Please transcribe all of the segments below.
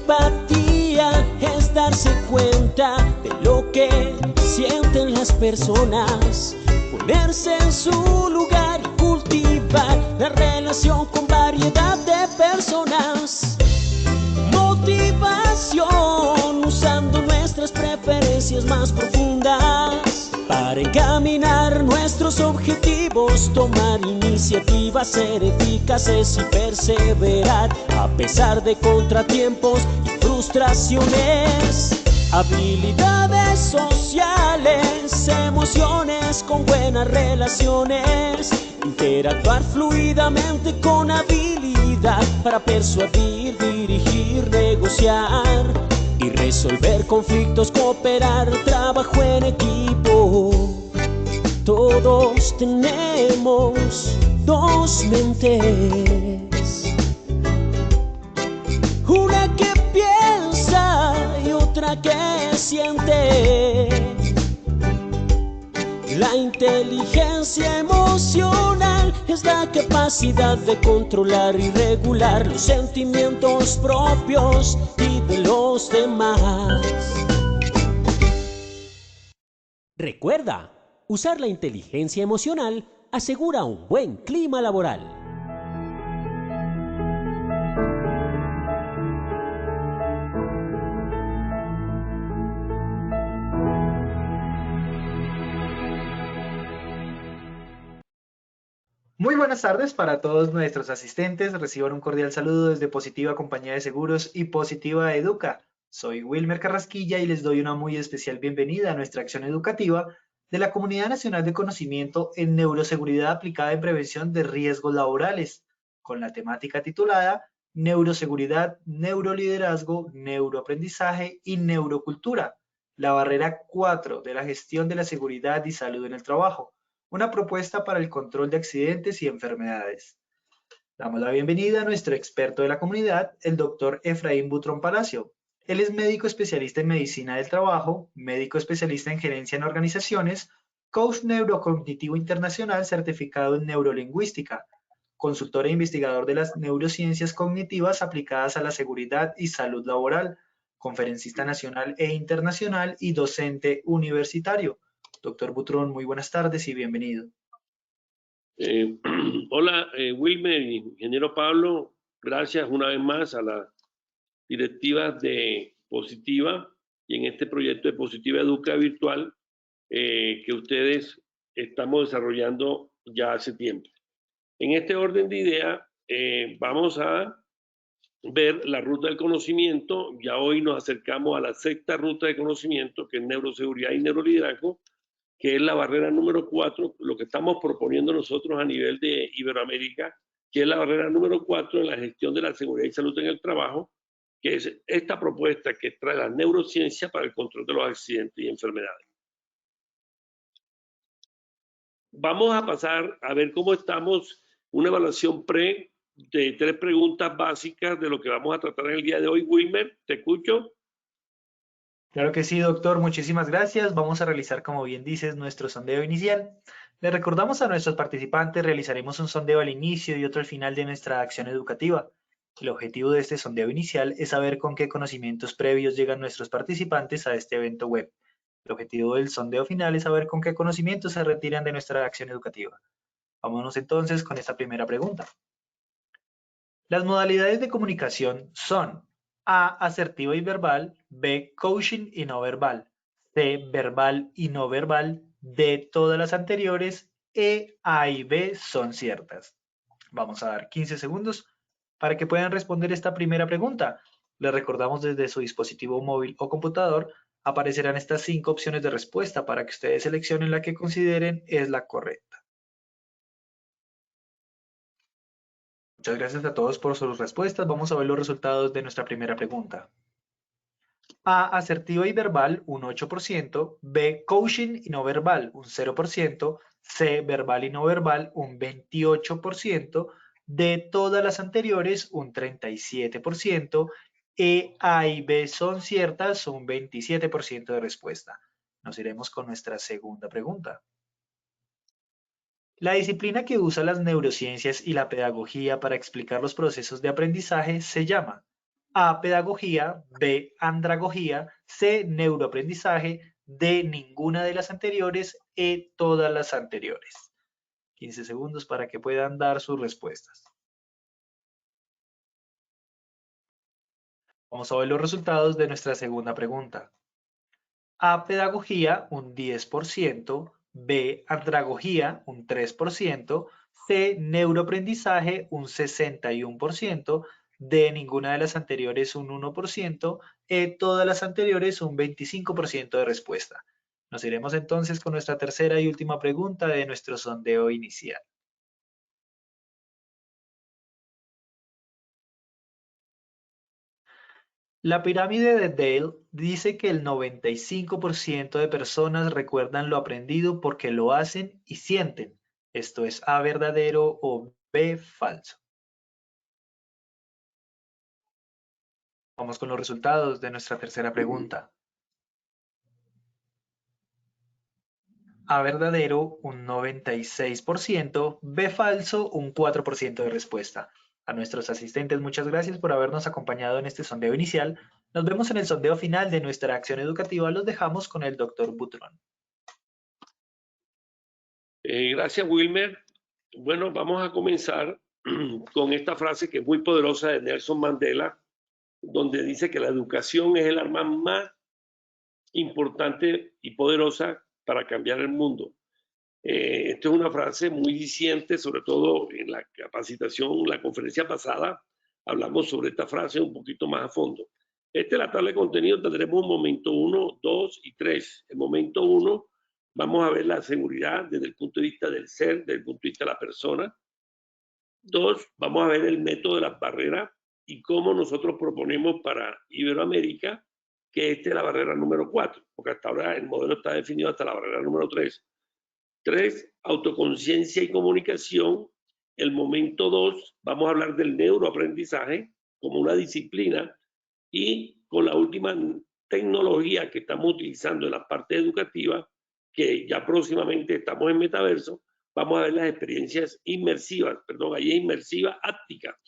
empatía es darse cuenta de lo que sienten las personas, ponerse en su lugar y cultivar la relación con variedad de personas. Motivación usando nuestras preferencias más profundas para encaminar nuestros objetivos, tomar iniciativas, ser eficaces y perseverar a pesar de contratiempos y frustraciones. Habilidades sociales, emociones con buenas relaciones, interactuar fluidamente con habilidad para persuadir, dirigir, negociar y resolver conflictos, cooperar, trabajo en equipo. Todos tenemos dos mentes, una que piensa y otra que siente. La inteligencia emocional es la capacidad de controlar y regular los sentimientos propios y de los demás. Recuerda, usar la inteligencia emocional asegura un buen clima laboral. Muy buenas tardes para todos nuestros asistentes. Reciban un cordial saludo desde Positiva Compañía de Seguros y Positiva Educa. Soy Wilmer Carrasquilla y les doy una muy especial bienvenida a nuestra acción educativa de la Comunidad Nacional de Conocimiento en Neuroseguridad aplicada en prevención de riesgos laborales, con la temática titulada Neuroseguridad, Neuroliderazgo, Neuroaprendizaje y Neurocultura, la barrera 4 de la gestión de la seguridad y salud en el trabajo. Una propuesta para el control de accidentes y enfermedades. Damos la bienvenida a nuestro experto de la comunidad, el doctor Efraín Butrón Palacio. Él es médico especialista en medicina del trabajo, médico especialista en gerencia en organizaciones, coach neurocognitivo internacional certificado en neurolingüística, consultor e investigador de las neurociencias cognitivas aplicadas a la seguridad y salud laboral, conferencista nacional e internacional y docente universitario. Doctor Butrón, muy buenas tardes y bienvenido. Hola, Wilmer y ingeniero Pablo, gracias una vez más a la directiva de Positiva y en este proyecto de Positiva Educa Virtual que ustedes estamos desarrollando ya hace tiempo. En este orden de ideas vamos a ver la ruta del conocimiento. Ya hoy nos acercamos a la sexta ruta de conocimiento, que es neuroseguridad y neuroliderazgo, que es la barrera número 4, lo que estamos proponiendo nosotros a nivel de Iberoamérica, que es la barrera número 4 en la gestión de la seguridad y salud en el trabajo, que es esta propuesta que trae la neurociencia para el control de los accidentes y enfermedades. Vamos a pasar a ver cómo estamos, una evaluación pre de 3 preguntas básicas de lo que vamos a tratar en el día de hoy. Wilmer, ¿te escucho? Claro que sí, doctor. Muchísimas gracias. Vamos a realizar, como bien dices, nuestro sondeo inicial. Le recordamos a nuestros participantes, realizaremos un sondeo al inicio y otro al final de nuestra acción educativa. El objetivo de este sondeo inicial es saber con qué conocimientos previos llegan nuestros participantes a este evento web. El objetivo del sondeo final es saber con qué conocimientos se retiran de nuestra acción educativa. Vámonos entonces con esta primera pregunta. Las modalidades de comunicación son A, asertiva y verbal, B, coaching y no verbal, C, verbal y no verbal, D, todas las anteriores, E, A y B son ciertas. Vamos a dar 15 segundos para que puedan responder esta primera pregunta. Les recordamos desde su dispositivo móvil o computador aparecerán estas 5 opciones de respuesta para que ustedes seleccionen la que consideren es la correcta. Muchas gracias a todos por sus respuestas. Vamos a ver los resultados de nuestra primera pregunta. A, asertiva y verbal, un 8%. B, coaching y no verbal, un 0%. C, verbal y no verbal, un 28%. D, todas las anteriores, un 37%. E, A y B son ciertas, un 27% de respuesta. Nos iremos con nuestra segunda pregunta. La disciplina que usa las neurociencias y la pedagogía para explicar los procesos de aprendizaje se llama A, pedagogía, B, andragogía, C, neuroaprendizaje, D, ninguna de las anteriores, E, todas las anteriores. 15 segundos para que puedan dar sus respuestas. Vamos a ver los resultados de nuestra segunda pregunta. A, pedagogía, un 10%, B, andragogía, un 3%, C, neuroaprendizaje, un 61%, D, ninguna de las anteriores, un 1%, E, todas las anteriores, un 25% de respuesta. Nos iremos entonces con nuestra tercera y última pregunta de nuestro sondeo inicial. La pirámide de Dale dice que el 95% de personas recuerdan lo aprendido porque lo hacen y sienten. ¿Esto es A, verdadero o B, falso? Vamos con los resultados de nuestra tercera pregunta. A, verdadero, un 96%, B, falso, un 4% de respuesta. A nuestros asistentes, muchas gracias por habernos acompañado en este sondeo inicial. Nos vemos en el sondeo final de nuestra acción educativa. Los dejamos con el doctor Butrón. Gracias, Wilmer. Bueno, vamos a comenzar con esta frase que es muy poderosa de Nelson Mandela, donde dice que la educación es el arma más importante y poderosa para cambiar el mundo. Esto es una frase muy diciente, sobre todo en la capacitación, la conferencia pasada, hablamos sobre esta frase un poquito más a fondo. Esta es la tabla de contenido, tendremos un momento 1, 2 y 3. El momento 1, vamos a ver la seguridad desde el punto de vista del ser, desde el punto de vista de la persona. 2, vamos a ver el método de las barreras y cómo nosotros proponemos para Iberoamérica que esta es la barrera número 4, porque hasta ahora el modelo está definido hasta la barrera número 3. 3, autoconciencia y comunicación. El momento 2, vamos a hablar del neuroaprendizaje como una disciplina y con la última tecnología que estamos utilizando en la parte educativa, que ya próximamente estamos en metaverso, vamos a ver las experiencias inmersivas, perdón, ahí es inmersiva áptica.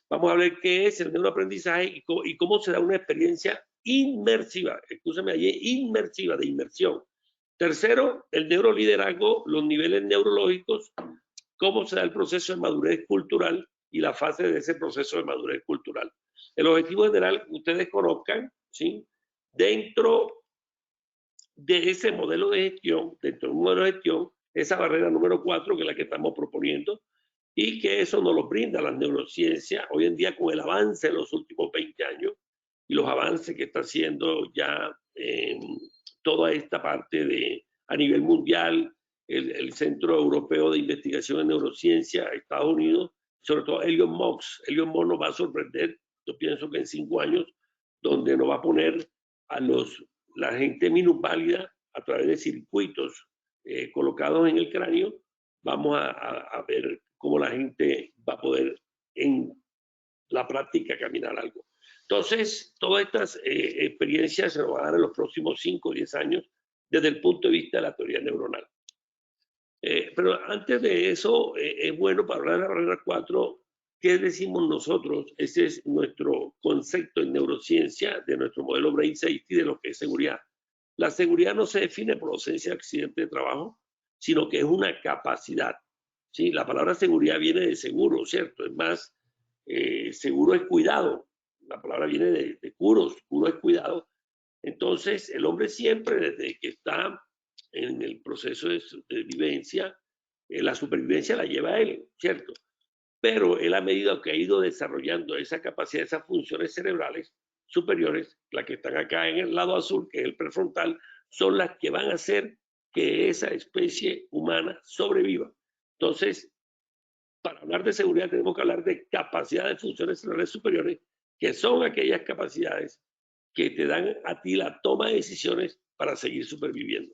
Vamos a ver qué es el neuroaprendizaje y cómo se da una experiencia inmersiva, escúchame, allí inmersiva, de inmersión. Tercero, el neuroliderazgo, los niveles neurológicos, cómo se da el proceso de madurez cultural y la fase de ese proceso de madurez cultural. El objetivo general, ustedes conozcan, ¿sí? Dentro de ese modelo de gestión, dentro de un modelo de gestión, esa barrera número 4, que es la que estamos proponiendo, y que eso nos lo brinda la neurociencia hoy en día con el avance de los últimos 20 años y los avances que está haciendo ya en toda esta parte de a nivel mundial, el Centro Europeo de Investigación en Neurociencia, Estados Unidos, sobre todo Elon Musk. Elon Musk nos va a sorprender, yo pienso que en 5 años, donde nos va a poner a la gente minusválida a través de circuitos colocados en el cráneo. Vamos a ver cómo la gente va a poder en la práctica caminar algo. Entonces, todas estas experiencias se nos van a dar en los próximos 5 o 10 años desde el punto de vista de la teoría neuronal. Pero antes de eso, es bueno para hablar de la barrera 4, ¿qué decimos nosotros? Ese es nuestro concepto en neurociencia, de nuestro modelo Brain Safety, de lo que es seguridad. La seguridad no se define por ausencia de accidente de trabajo, sino que es una capacidad. ¿Sí? La palabra seguridad viene de seguro, ¿cierto? Es más, seguro es cuidado. La palabra viene de curos, curo es cuidado. Entonces, el hombre siempre, desde que está en el proceso de vivencia, la supervivencia la lleva a él, ¿cierto? Pero él, a medida que ha ido desarrollando esa capacidad, esas funciones cerebrales superiores, las que están acá en el lado azul, que es el prefrontal, son las que van a hacer que esa especie humana sobreviva. Entonces, para hablar de seguridad tenemos que hablar de capacidad de funciones cerebrales superiores, que son aquellas capacidades que te dan a ti la toma de decisiones para seguir superviviendo.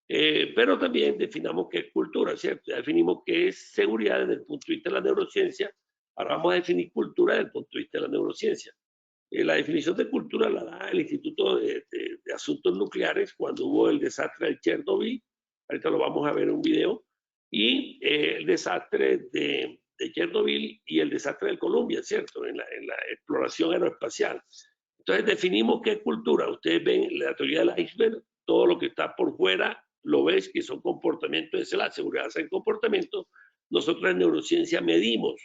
Pero también definamos qué es cultura, ¿cierto? Ya definimos qué es seguridad desde el punto de vista de la neurociencia. Ahora vamos a definir cultura desde el punto de vista de la neurociencia. La definición de cultura la da el Instituto de Asuntos Nucleares cuando hubo el desastre de Chernobyl. Ahorita lo vamos a ver en un video. Y el desastre de Chernobyl y el desastre del Columbia, ¿cierto? En la exploración aeroespacial. Entonces definimos qué cultura. Ustedes ven la teoría del iceberg, todo lo que está por fuera, lo ves que son comportamientos, esa es la seguridad en comportamiento. Nosotros en neurociencia medimos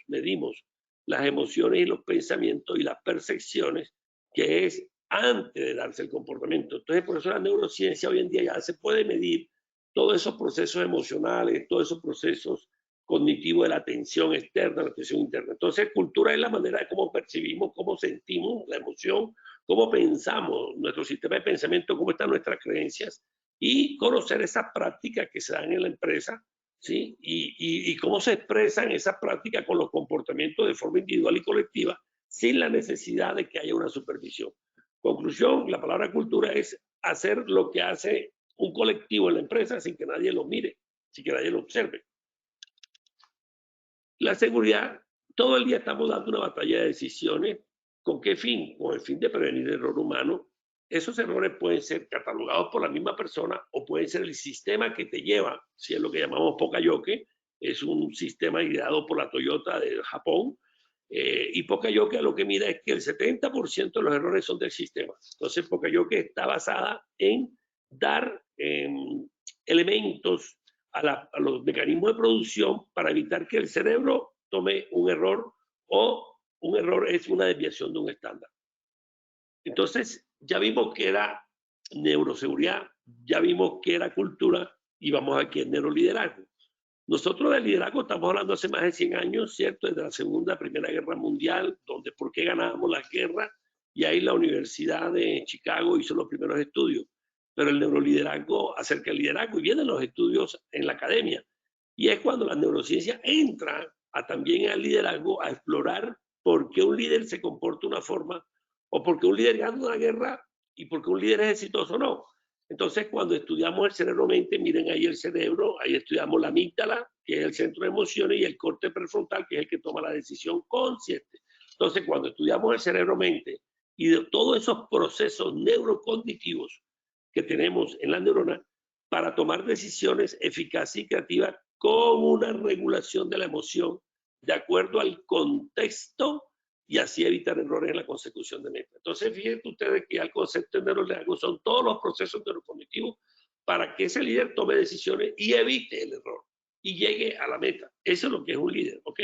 las emociones y los pensamientos y las percepciones, que es antes de darse el comportamiento. Entonces, por eso la neurociencia hoy en día ya se puede medir todos esos procesos emocionales, todos esos procesos cognitivos de la atención externa, la atención interna. Entonces, cultura es la manera de cómo percibimos, cómo sentimos la emoción, cómo pensamos, nuestro sistema de pensamiento, cómo están nuestras creencias, y conocer esas prácticas que se dan en la empresa, ¿sí? Y cómo se expresan esas prácticas con los comportamientos de forma individual y colectiva, sin la necesidad de que haya una supervisión. Conclusión, la palabra cultura es hacer lo que hace un colectivo en la empresa sin que nadie lo mire, sin que nadie lo observe. La seguridad, todo el día estamos dando una batalla de decisiones. ¿Con qué fin? Con el fin de prevenir el error humano. Esos errores pueden ser catalogados por la misma persona o pueden ser el sistema que te lleva, si es lo que llamamos Pokayoke, es un sistema ideado por la Toyota de Japón, y Pokayoke lo que mira es que el 70% de los errores son del sistema. Entonces Pokayoke está basada en dar elementos a los mecanismos de producción para evitar que el cerebro tome un error, o un error es una desviación de un estándar. Entonces, ya vimos que era neuroseguridad, ya vimos que era cultura, y vamos aquí al neuroliderazgo. Nosotros del liderazgo estamos hablando hace más de 100 años, ¿cierto? Desde la Segunda, Primera Guerra Mundial, donde por qué ganábamos las guerras, y ahí la Universidad de Chicago hizo los primeros estudios. Pero el neuroliderazgo acerca del liderazgo, y vienen los estudios en la academia. Y es cuando la neurociencia entra también al liderazgo a explorar por qué un líder se comporta de una forma, o por qué un líder gana una guerra, y por qué un líder es exitoso o no. Entonces, cuando estudiamos el cerebro-mente, miren ahí el cerebro, ahí estudiamos la amígdala, que es el centro de emociones, y el corte prefrontal, que es el que toma la decisión consciente. Entonces, cuando estudiamos el cerebro-mente y de todos esos procesos neurocognitivos que tenemos en la neurona para tomar decisiones eficaces y creativas con una regulación de la emoción de acuerdo al contexto, y así evitar errores en la consecución de metas. Entonces, fíjense ustedes que el concepto de neuroliderazgo son todos los procesos neurocognitivos para que ese líder tome decisiones y evite el error y llegue a la meta. Eso es lo que es un líder, ¿ok?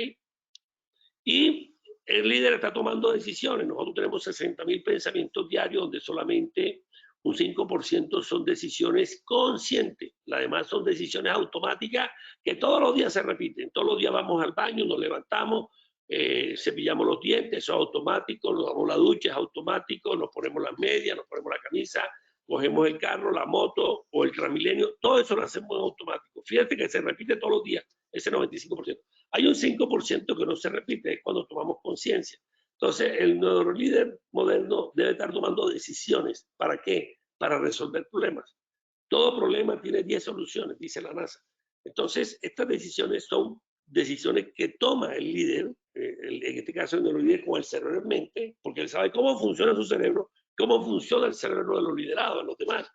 Y el líder está tomando decisiones. Nosotros tenemos 60.000 pensamientos diarios, donde solamente un 5% son decisiones conscientes. Las demás son decisiones automáticas que todos los días se repiten. Todos los días vamos al baño, nos levantamos, cepillamos los dientes, eso es automático, nos damos la ducha, es automático, nos ponemos las medias, nos ponemos la camisa, cogemos el carro, la moto o el Transmilenio, todo eso lo hacemos en automático. Fíjate que se repite todos los días, ese 95%. Hay un 5% que no se repite, es cuando tomamos conciencia. Entonces, el neurolíder moderno debe estar tomando decisiones. ¿Para qué? Para resolver problemas. Todo problema tiene 10 soluciones, dice la NASA. Entonces, estas decisiones son decisiones que toma el líder, en este caso el neurolíder, con el cerebro en mente, porque él sabe cómo funciona su cerebro, cómo funciona el cerebro de los liderados, de los demás,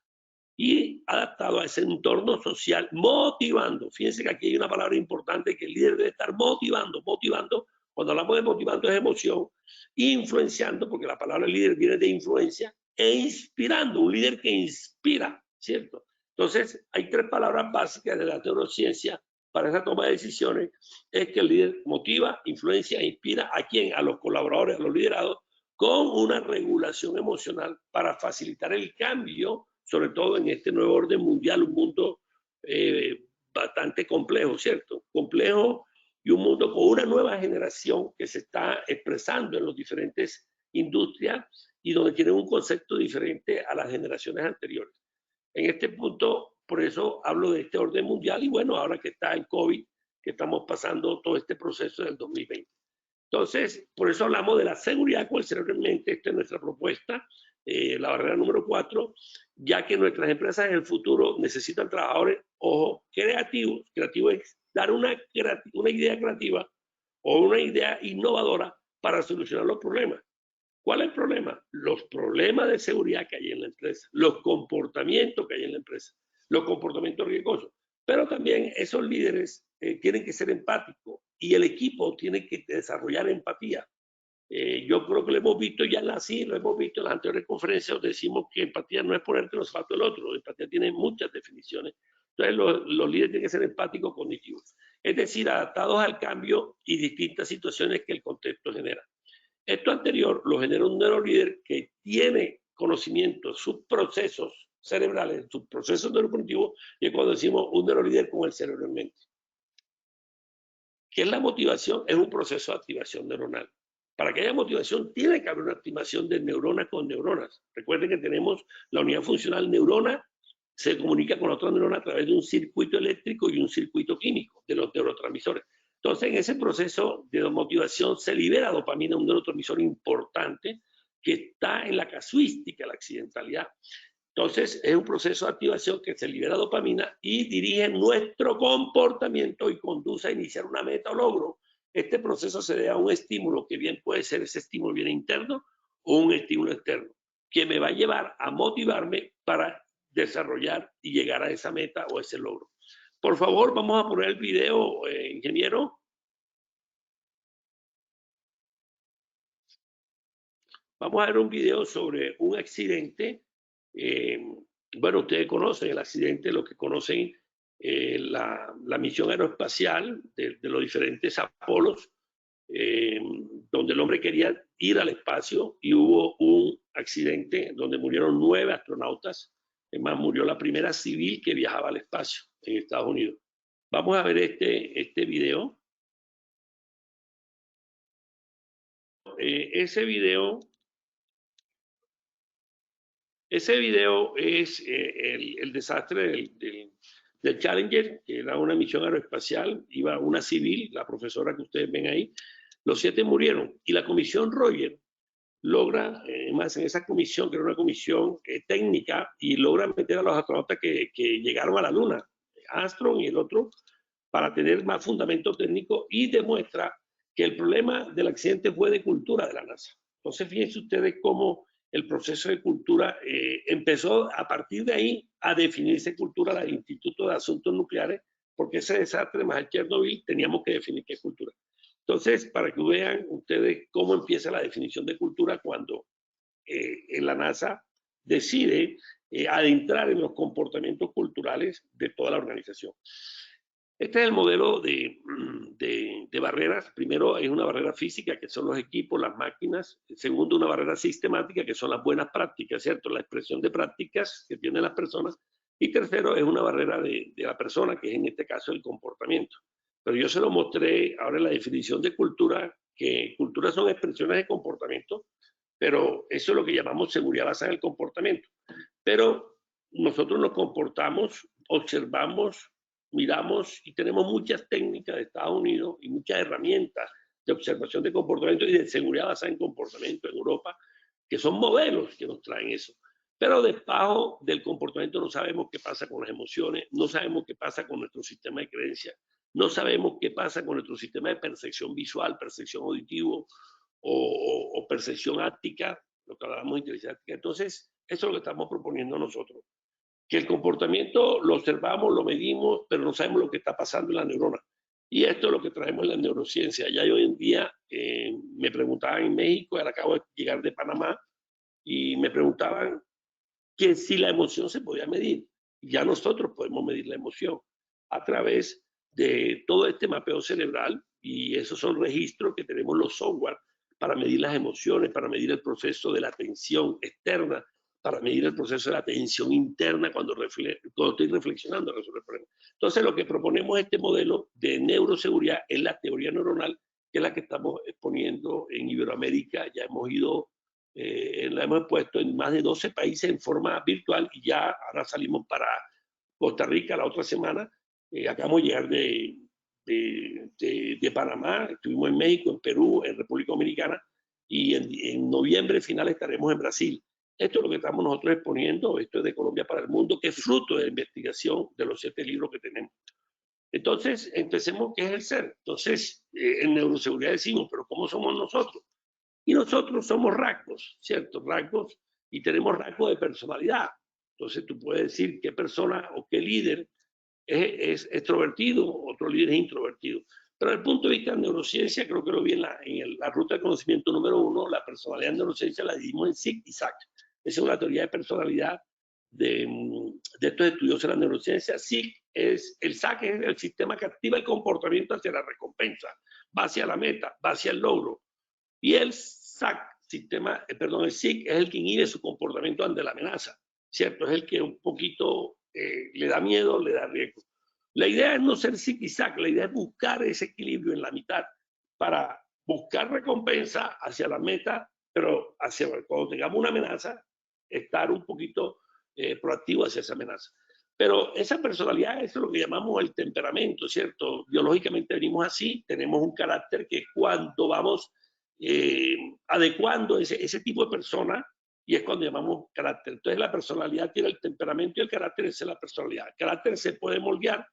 y adaptado a ese entorno social, motivando. Fíjense que aquí hay una palabra importante, que el líder debe estar motivando. Cuando hablamos de motivando es emoción, influenciando, porque la palabra líder viene de influencia, e inspirando, un líder que inspira, ¿cierto? Entonces, hay 3 palabras básicas de la neurociencia para esa toma de decisiones: es que el líder motiva, influencia e inspira a quién, a los colaboradores, a los liderados, con una regulación emocional para facilitar el cambio, sobre todo en este nuevo orden mundial, un mundo bastante complejo, ¿cierto? Complejo, y un mundo con una nueva generación que se está expresando en las diferentes industrias y donde tienen un concepto diferente a las generaciones anteriores. En este punto, por eso hablo de este orden mundial, y bueno, ahora que está el COVID, que estamos pasando todo este proceso del 2020. Entonces, por eso hablamos de la seguridad con el cerebro en mente. Esta es nuestra propuesta, la barrera número 4, ya que nuestras empresas en el futuro necesitan trabajadores, ojo, creativos. Creativo es dar una idea creativa o una idea innovadora para solucionar los problemas. ¿Cuál es el problema? Los problemas de seguridad que hay en la empresa, los comportamientos que hay en la empresa, los comportamientos riesgosos. Pero también esos líderes tienen que ser empáticos. y el equipo tiene que desarrollar empatía. Yo creo que lo hemos visto ya en la CIR, lo hemos visto en las anteriores conferencias, donde decimos que empatía no es ponerte los zapatos del otro, empatía tiene muchas definiciones. Entonces los líderes tienen que ser empáticos cognitivos, es decir, adaptados al cambio y distintas situaciones que el contexto genera. Esto anterior lo genera un neurolíder que tiene conocimiento, sus procesos cerebrales, sus procesos neurocognitivos, y es cuando decimos un neurolíder con el cerebro en mente. ¿Qué es la motivación? Es un proceso de activación neuronal. Para que haya motivación tiene que haber una activación de neuronas con neuronas. Recuerden que tenemos la unidad funcional neurona, se comunica con otra neurona a través de un circuito eléctrico y un circuito químico de los neurotransmisores. Entonces, en ese proceso de motivación se libera dopamina, un neurotransmisor importante que está en la casuística, la accidentalidad. Entonces, es un proceso de activación que se libera dopamina y dirige nuestro comportamiento y conduce a iniciar una meta o logro. Este proceso se debe a un estímulo que bien puede ser ese estímulo bien interno o un estímulo externo, que me va a llevar a motivarme para desarrollar y llegar a esa meta o ese logro. Por favor, vamos a poner el video, ingeniero. Vamos a ver un video sobre un accidente. Bueno, ustedes conocen el accidente, lo que conocen la misión aeroespacial de los diferentes Apolos, donde el hombre quería ir al espacio y hubo un accidente donde murieron 9 astronautas. Es más, murió la primera civil que viajaba al espacio en Estados Unidos. Vamos a ver este video. Ese video es el desastre del Challenger, que era una misión aeroespacial, iba una civil, la profesora que ustedes ven ahí. Los 7 murieron y la comisión Roger logra, más en esa comisión, que era una comisión técnica, y logra meter a los astronautas que llegaron a la Luna, Armstrong y el otro, para tener más fundamento técnico, y demuestra que el problema del accidente fue de cultura de la NASA. Entonces, fíjense ustedes cómo el proceso de cultura empezó a partir de ahí a definirse cultura del Instituto de Asuntos Nucleares, porque ese desastre más el Chernobyl teníamos que definir qué es cultura. Entonces, para que vean ustedes cómo empieza la definición de cultura cuando en la NASA decide adentrar en los comportamientos culturales de toda la organización. Este es el modelo de barreras. Primero es una barrera física, que son los equipos, las máquinas. Segundo, una barrera sistemática, que son las buenas prácticas, ¿cierto? La expresión de prácticas que tienen las personas. Y tercero, es una barrera de la persona, que es en este caso el comportamiento. Pero yo se lo mostré ahora en la definición de cultura, que cultura son expresiones de comportamiento, pero eso es lo que llamamos seguridad basada en el comportamiento. Pero nosotros nos comportamos, observamos, miramos y tenemos muchas técnicas de Estados Unidos y muchas herramientas de observación de comportamiento y de seguridad basada en comportamiento en Europa, que son modelos que nos traen eso. Pero debajo del comportamiento no sabemos qué pasa con las emociones, no sabemos qué pasa con nuestro sistema de creencias, no sabemos qué pasa con nuestro sistema de percepción visual, percepción auditivo o percepción áptica, lo que hablamos de inteligencia áptica. Entonces, eso es lo que estamos proponiendo nosotros. Que el comportamiento lo observamos, lo medimos, pero no sabemos lo que está pasando en la neurona. Y esto es lo que traemos en la neurociencia. Ya hoy en día me preguntaban en México, ahora acabo de llegar de Panamá, y me preguntaban que si la emoción se podía medir. Ya nosotros podemos medir la emoción a través de todo este mapeo cerebral, y esos son registros que tenemos los software para medir las emociones, para medir el proceso de la atención externa, para medir el proceso de la atención interna cuando estoy reflexionando sobre el problema. Entonces, lo que proponemos este modelo de neuroseguridad es la teoría neuronal, que es la que estamos exponiendo en Iberoamérica. Ya hemos ido, la hemos puesto en más de 12 países en forma virtual, y ya ahora salimos para Costa Rica la otra semana. Acabamos de llegar de Panamá, estuvimos en México, en Perú, en República Dominicana, y en noviembre final estaremos en Brasil. Esto es lo que estamos nosotros exponiendo, esto es de Colombia para el Mundo, que es fruto de la investigación de los 7 libros que tenemos. Entonces, empecemos, ¿qué es el ser? Entonces, en neuroseguridad decimos, pero ¿cómo somos nosotros? Y nosotros somos rasgos, ¿cierto? Rasgos, y tenemos rasgos de personalidad. Entonces, tú puedes decir qué persona o qué líder es extrovertido, otro líder es introvertido. Pero desde el punto de vista de neurociencia, creo que lo vi en la ruta de conocimiento número 1, la personalidad en neurociencia la dividimos en SIC y SAC. Esa es una teoría de personalidad de estos estudios en la neurociencia. SIC es, el SAC es el sistema que activa el comportamiento hacia la recompensa, va hacia la meta, va hacia el logro. Y el SAC, el SIC es el que inhibe su comportamiento ante la amenaza, ¿cierto? Es el que un poquito le da miedo, le da riesgo. La idea es no ser SIC y SAC, la idea es buscar ese equilibrio en la mitad para buscar recompensa hacia la meta, pero cuando tengamos una amenaza, estar un poquito proactivo hacia esa amenaza. Pero esa personalidad es lo que llamamos el temperamento, ¿cierto? Biológicamente venimos así, tenemos un carácter que cuando vamos adecuando ese tipo de persona, y es cuando llamamos carácter. Entonces la personalidad tiene el temperamento y el carácter es la personalidad. El carácter se puede moldear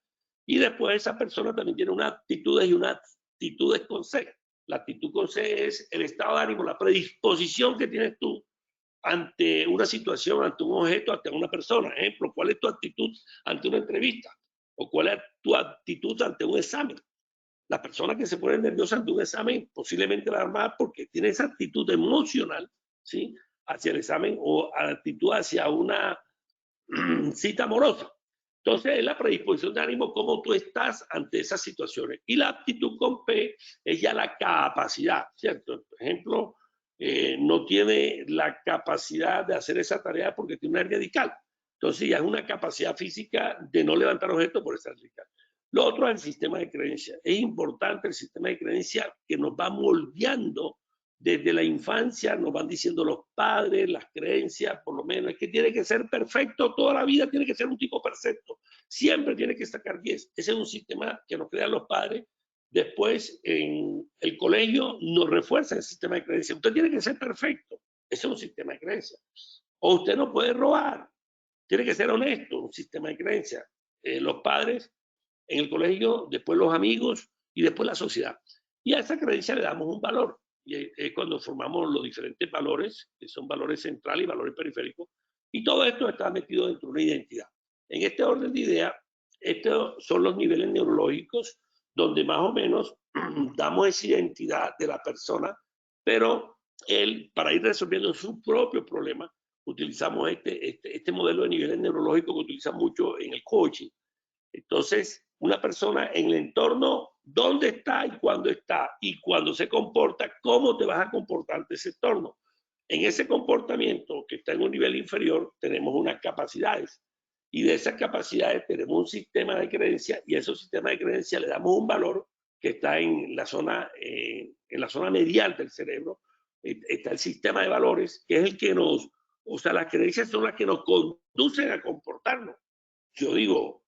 y después esa persona también tiene unas actitudes y unas actitudes con C. La actitud con C es el estado de ánimo, la predisposición que tienes tú ante una situación, ante un objeto, ante una persona. Ejemplo, ¿cuál es tu actitud ante una entrevista? ¿O cuál es tu actitud ante un examen? La persona que se pone nerviosa ante un examen posiblemente la arma porque tiene esa actitud emocional, ¿sí?, hacia el examen o actitud hacia una cita amorosa. Entonces, es la predisposición de ánimo, cómo tú estás ante esas situaciones. Y la actitud con P es ya la capacidad, ¿cierto? Por ejemplo, no tiene la capacidad de hacer esa tarea porque tiene una hernia discal. Entonces, ya es una capacidad física de no levantar objetos por esa hernia discal. Lo otro es el sistema de creencias. Es importante el sistema de creencias que nos va moldeando desde la infancia, nos van diciendo los padres, las creencias, por lo menos, es que tiene que ser perfecto toda la vida, tiene que ser un tipo perfecto, siempre tiene que sacar 10. Ese es un sistema que nos crean los padres. Después, en el colegio, nos refuerza el sistema de creencias. Usted tiene que ser perfecto. Ese es un sistema de creencias. O usted no puede robar. Tiene que ser honesto, un sistema de creencias. Los padres, en el colegio, después los amigos y después la sociedad. Y a esa creencia le damos un valor. Y es cuando formamos los diferentes valores, que son valores centrales y valores periféricos, y todo esto está metido dentro de una identidad. En este orden de ideas, estos son los niveles neurológicos donde más o menos damos esa identidad de la persona, pero él, para ir resolviendo su propio problema, utilizamos este modelo de niveles neurológicos que utiliza mucho en el coaching. Entonces, una persona en el entorno, dónde está y cuando se comporta, cómo te vas a comportar ante ese entorno. En ese comportamiento que está en un nivel inferior, tenemos unas capacidades y de esas capacidades tenemos un sistema de creencias y a esos sistemas de creencias le damos un valor que está en la zona medial del cerebro. Está el sistema de valores, que es el que las creencias son las que nos conducen a comportarnos. Yo digo,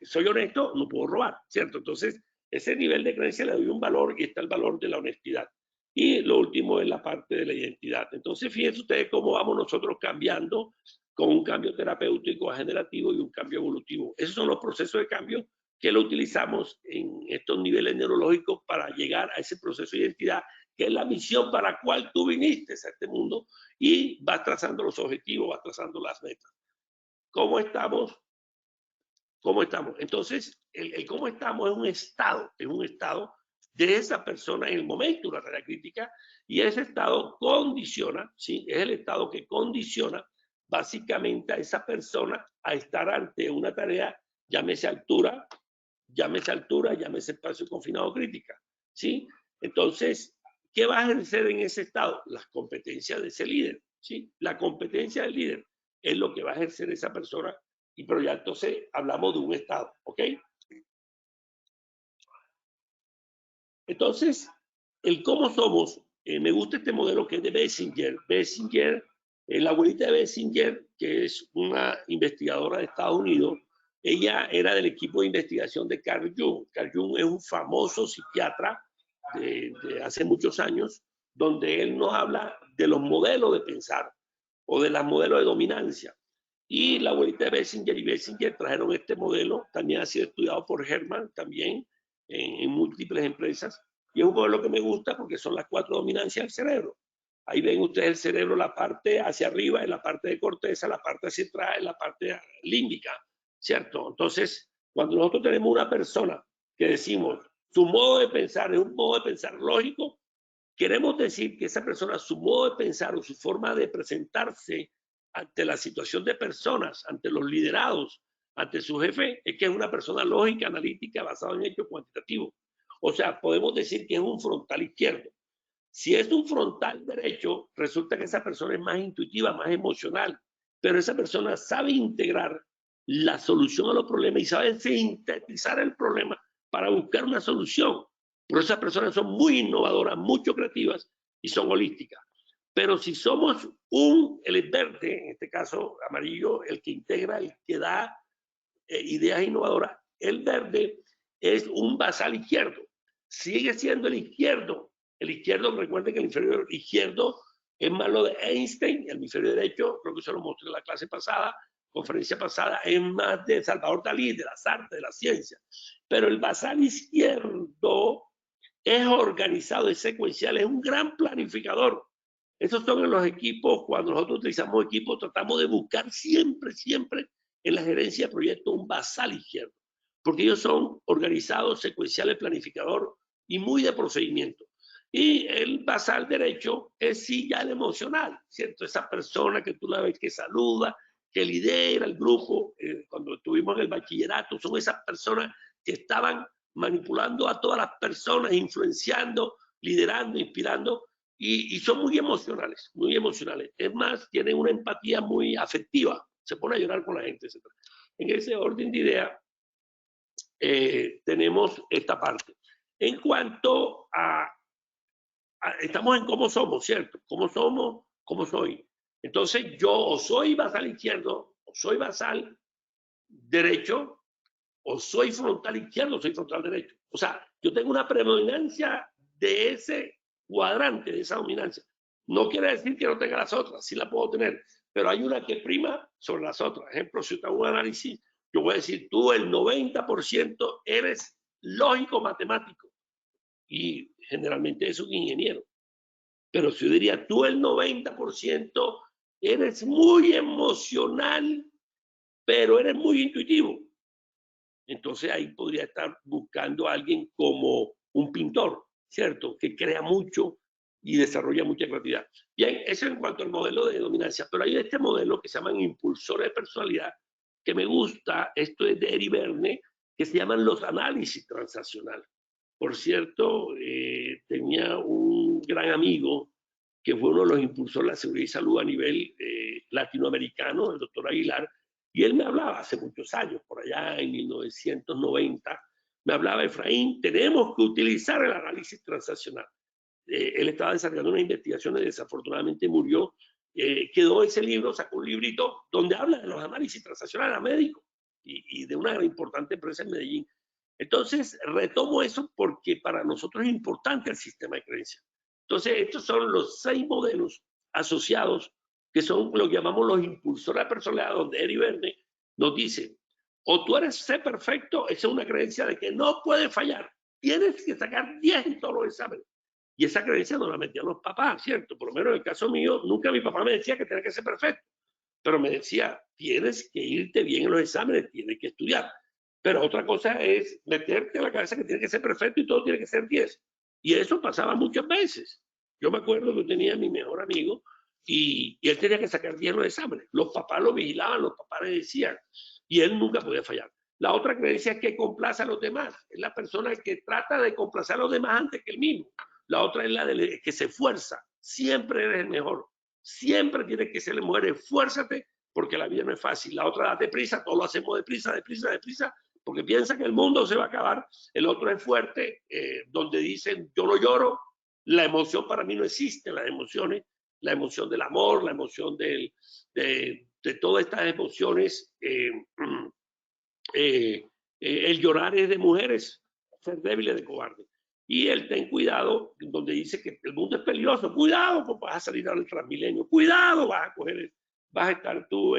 soy honesto, no puedo robar, ¿cierto? Entonces, ese nivel de creencia le doy un valor y está el valor de la honestidad. Y lo último es la parte de la identidad. Entonces, fíjense ustedes cómo vamos nosotros cambiando con un cambio terapéutico generativo y un cambio evolutivo. Esos son los procesos de cambio que lo utilizamos en estos niveles neurológicos para llegar a ese proceso de identidad, que es la misión para la cual tú viniste a este mundo y vas trazando los objetivos, vas trazando las metas. ¿Cómo estamos? ¿Cómo estamos? Entonces, el cómo estamos es un estado de esa persona en el momento de una tarea crítica y ese estado condiciona, ¿sí? Es el estado que condiciona básicamente a esa persona a estar ante una tarea, llámese altura, llámese espacio confinado crítica, ¿sí? Entonces, ¿qué va a ejercer en ese estado? Las competencias de ese líder, ¿sí? La competencia del líder es lo que va a ejercer esa persona. Pero ya entonces hablamos de un estado, ¿ok? Entonces, el cómo somos, me gusta este modelo que es de Bessinger. Bessinger, la abuelita de Bessinger, que es una investigadora de Estados Unidos, ella era del equipo de investigación de Carl Jung. Carl Jung es un famoso psiquiatra de hace muchos años, donde él nos habla de los modelos de pensar o de los modelos de dominancia. Y la abuelita de Bessinger y Bessinger trajeron este modelo, también ha sido estudiado por Herman, también en múltiples empresas. Y es un modelo que me gusta porque son las 4 dominancias del cerebro. Ahí ven ustedes el cerebro, la parte hacia arriba, en la parte de corteza, la parte hacia atrás, en la parte límbica, ¿cierto? Entonces, cuando nosotros tenemos una persona que decimos, su modo de pensar es un modo de pensar lógico, queremos decir que esa persona, su modo de pensar o su forma de presentarse ante la situación de personas, ante los liderados, ante su jefe, es que es una persona lógica, analítica, basada en hechos cuantitativos. O sea, podemos decir que es un frontal izquierdo. Si es un frontal derecho, resulta que esa persona es más intuitiva, más emocional, pero esa persona sabe integrar la solución a los problemas y sabe sintetizar el problema para buscar una solución. Por eso esas personas son muy innovadoras, mucho creativas y son holísticas. Pero si somos el verde, en este caso amarillo, el que integra, el que da ideas innovadoras, el verde es un basal izquierdo. Sigue siendo el izquierdo. El izquierdo, recuerden que el hemisferio izquierdo es más lo de Einstein, el hemisferio derecho, creo que se lo mostré en la clase pasada, conferencia pasada, es más de Salvador Dalí, de las artes, de la ciencia. Pero el basal izquierdo es organizado, es secuencial, es un gran planificador. Esos son en los equipos, cuando nosotros utilizamos equipos, tratamos de buscar siempre, siempre en la gerencia de proyectos un basal izquierdo, porque ellos son organizados, secuenciales, planificador y muy de procedimiento. Y el basal derecho es sí ya el emocional, ¿cierto? Esa persona que tú la ves que saluda, que lidera el grupo, cuando estuvimos en el bachillerato, son esas personas que estaban manipulando a todas las personas, influenciando, liderando, inspirando, y son muy emocionales, muy emocionales. Es más, tienen una empatía muy afectiva, se pone a llorar con la gente, etc. En ese orden de idea, tenemos esta parte. En cuanto estamos en cómo somos, ¿cierto? ¿Cómo somos? ¿Cómo soy? Entonces, yo o soy basal izquierdo, o soy basal derecho, o soy frontal izquierdo, o soy frontal derecho. O sea, yo tengo una predominancia de ese cuadrante, de esa dominancia. No quiere decir que no tenga las otras, sí la puedo tener, pero hay una que prima sobre las otras. Ejemplo, si yo hago un análisis, yo voy a decir, tú el 90% eres lógico matemático y generalmente es un ingeniero. Pero si yo diría, tú el 90% eres muy emocional, pero eres muy intuitivo. Entonces ahí podría estar buscando a alguien como un pintor, ¿cierto? Que crea mucho y desarrolla mucha creatividad. Bien, eso en cuanto al modelo de dominancia. Pero hay este modelo que se llaman impulsores de personalidad, que me gusta, esto es de Eric Berne, que se llaman los análisis transaccionales. Por cierto, tenía un gran amigo que fue uno de los impulsores de la seguridad y salud a nivel latinoamericano, el doctor Aguilar, y él me hablaba hace muchos años, por allá en 1990, me hablaba, Efraín, tenemos que utilizar el análisis transaccional. Él estaba desarrollando unas investigaciones, desafortunadamente murió, quedó ese libro, sacó un librito donde habla de los análisis transaccionales a médicos y de una importante empresa en Medellín. Entonces, retomo eso porque para nosotros es importante el sistema de creencias. Entonces, estos son los 6 modelos asociados que son lo que llamamos los impulsores de personalidad, donde Eric Berne nos dice, o tú eres ser perfecto, esa es una creencia de que no puedes fallar, tienes que sacar 10 en todos los exámenes. Y esa creencia nos la metían los papás, ¿cierto? Por lo menos en el caso mío, nunca mi papá me decía que tenía que ser perfecto, pero me decía, tienes que irte bien en los exámenes, tienes que estudiar. Pero otra cosa es meterte en la cabeza que tiene que ser perfecto y todo tiene que ser 10. Y eso pasaba muchas veces. Yo me acuerdo que tenía a mi mejor amigo y él tenía que sacar 10 los exámenes. Los papás lo vigilaban, los papás le decían, y él nunca podía fallar. La otra creencia es que complace a los demás. Es la persona que trata de complacer a los demás antes que él mismo. La otra es la de que se esfuerza. Siempre eres el mejor. Siempre tienes que ser el mejor. Esfuérzate porque la vida no es fácil. La otra, date prisa. Todo lo hacemos deprisa, deprisa, deprisa, porque piensa que el mundo se va a acabar. El otro es fuerte, donde dicen, yo no lloro. La emoción para mí no existe. Las emociones, la emoción del amor, la emoción de todas estas emociones. El llorar es de mujeres, ser débiles de cobarde. Y el ten cuidado, donde dice que el mundo es peligroso. Cuidado, pues vas a salir al Transmilenio. Cuidado, vas a estar tú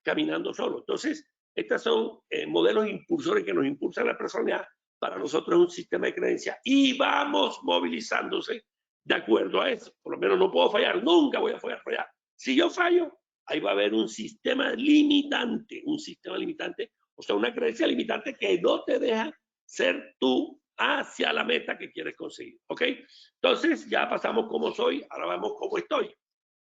caminando solo. Entonces, estos son modelos impulsores que nos impulsan la personalidad. Para nosotros es un sistema de creencias y vamos movilizándose de acuerdo a eso. Por lo menos no puedo fallar, nunca voy a fallar. Si yo fallo, ahí va a haber un sistema limitante, o sea, una creencia limitante que no te deja ser tú hacia la meta que quieres conseguir, ¿ok? Entonces ya pasamos cómo soy, ahora vamos cómo estoy.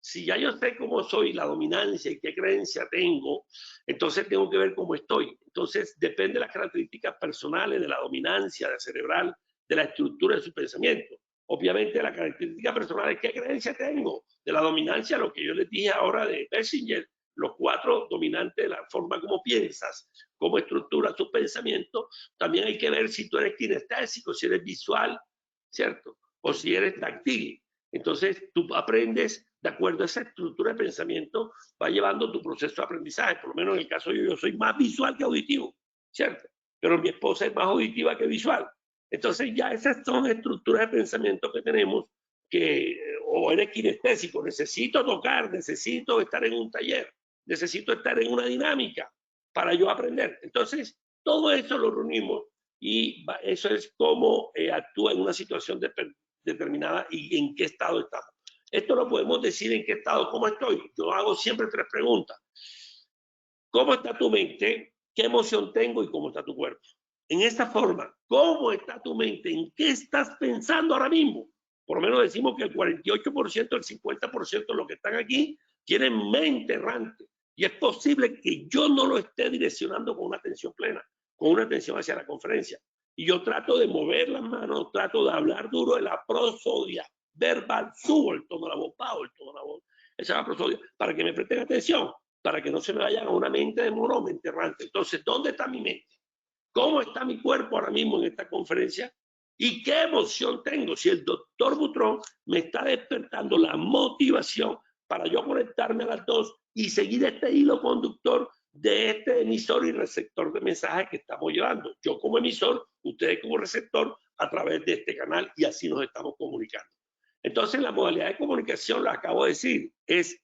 Si ya yo sé cómo soy, la dominancia y qué creencia tengo, entonces tengo que ver cómo estoy. Entonces depende de las características personales de la dominancia de cerebral, de la estructura de su pensamiento. Obviamente la característica personal es qué creencia tengo, de la dominancia, lo que yo les dije ahora de Bessinger, los 4 dominantes de la forma como piensas, cómo estructura tu pensamiento. También hay que ver si tú eres kinestésico, si eres visual, ¿cierto? O si eres táctil. Entonces tú aprendes de acuerdo a esa estructura de pensamiento, va llevando tu proceso de aprendizaje. Por lo menos en el caso yo soy más visual que auditivo, ¿cierto? Pero mi esposa es más auditiva que visual. Entonces ya esas son estructuras de pensamiento que tenemos, que o eres kinestésico, necesito tocar, necesito estar en un taller, necesito estar en una dinámica para yo aprender. Entonces todo eso lo reunimos y eso es cómo actúa en una situación determinada y en qué estado estamos. Esto lo podemos decir en qué estado, cómo estoy. Yo hago siempre 3 preguntas. ¿Cómo está tu mente? ¿Qué emoción tengo? ¿Y cómo está tu cuerpo? En esta forma, ¿cómo está tu mente? ¿En qué estás pensando ahora mismo? Por lo menos decimos que el 48%, el 50% de los que están aquí tienen mente errante. Y es posible que yo no lo esté direccionando con una atención plena, con una atención hacia la conferencia. Y yo trato de mover las manos, trato de hablar duro de la prosodia verbal, subo el tono de la voz, bajo el tono de la voz. Esa es la prosodia, para que me presten atención, para que no se me vayan a una mente de mono, mente errante. Entonces, ¿dónde está mi mente? ¿Cómo está mi cuerpo ahora mismo en esta conferencia? ¿Y qué emoción tengo? Si el doctor Butrón me está despertando la motivación para yo conectarme a las 2 y seguir este hilo conductor de este emisor y receptor de mensajes que estamos llevando. Yo como emisor, ustedes como receptor a través de este canal, y así nos estamos comunicando. Entonces la modalidad de comunicación, lo acabo de decir, es,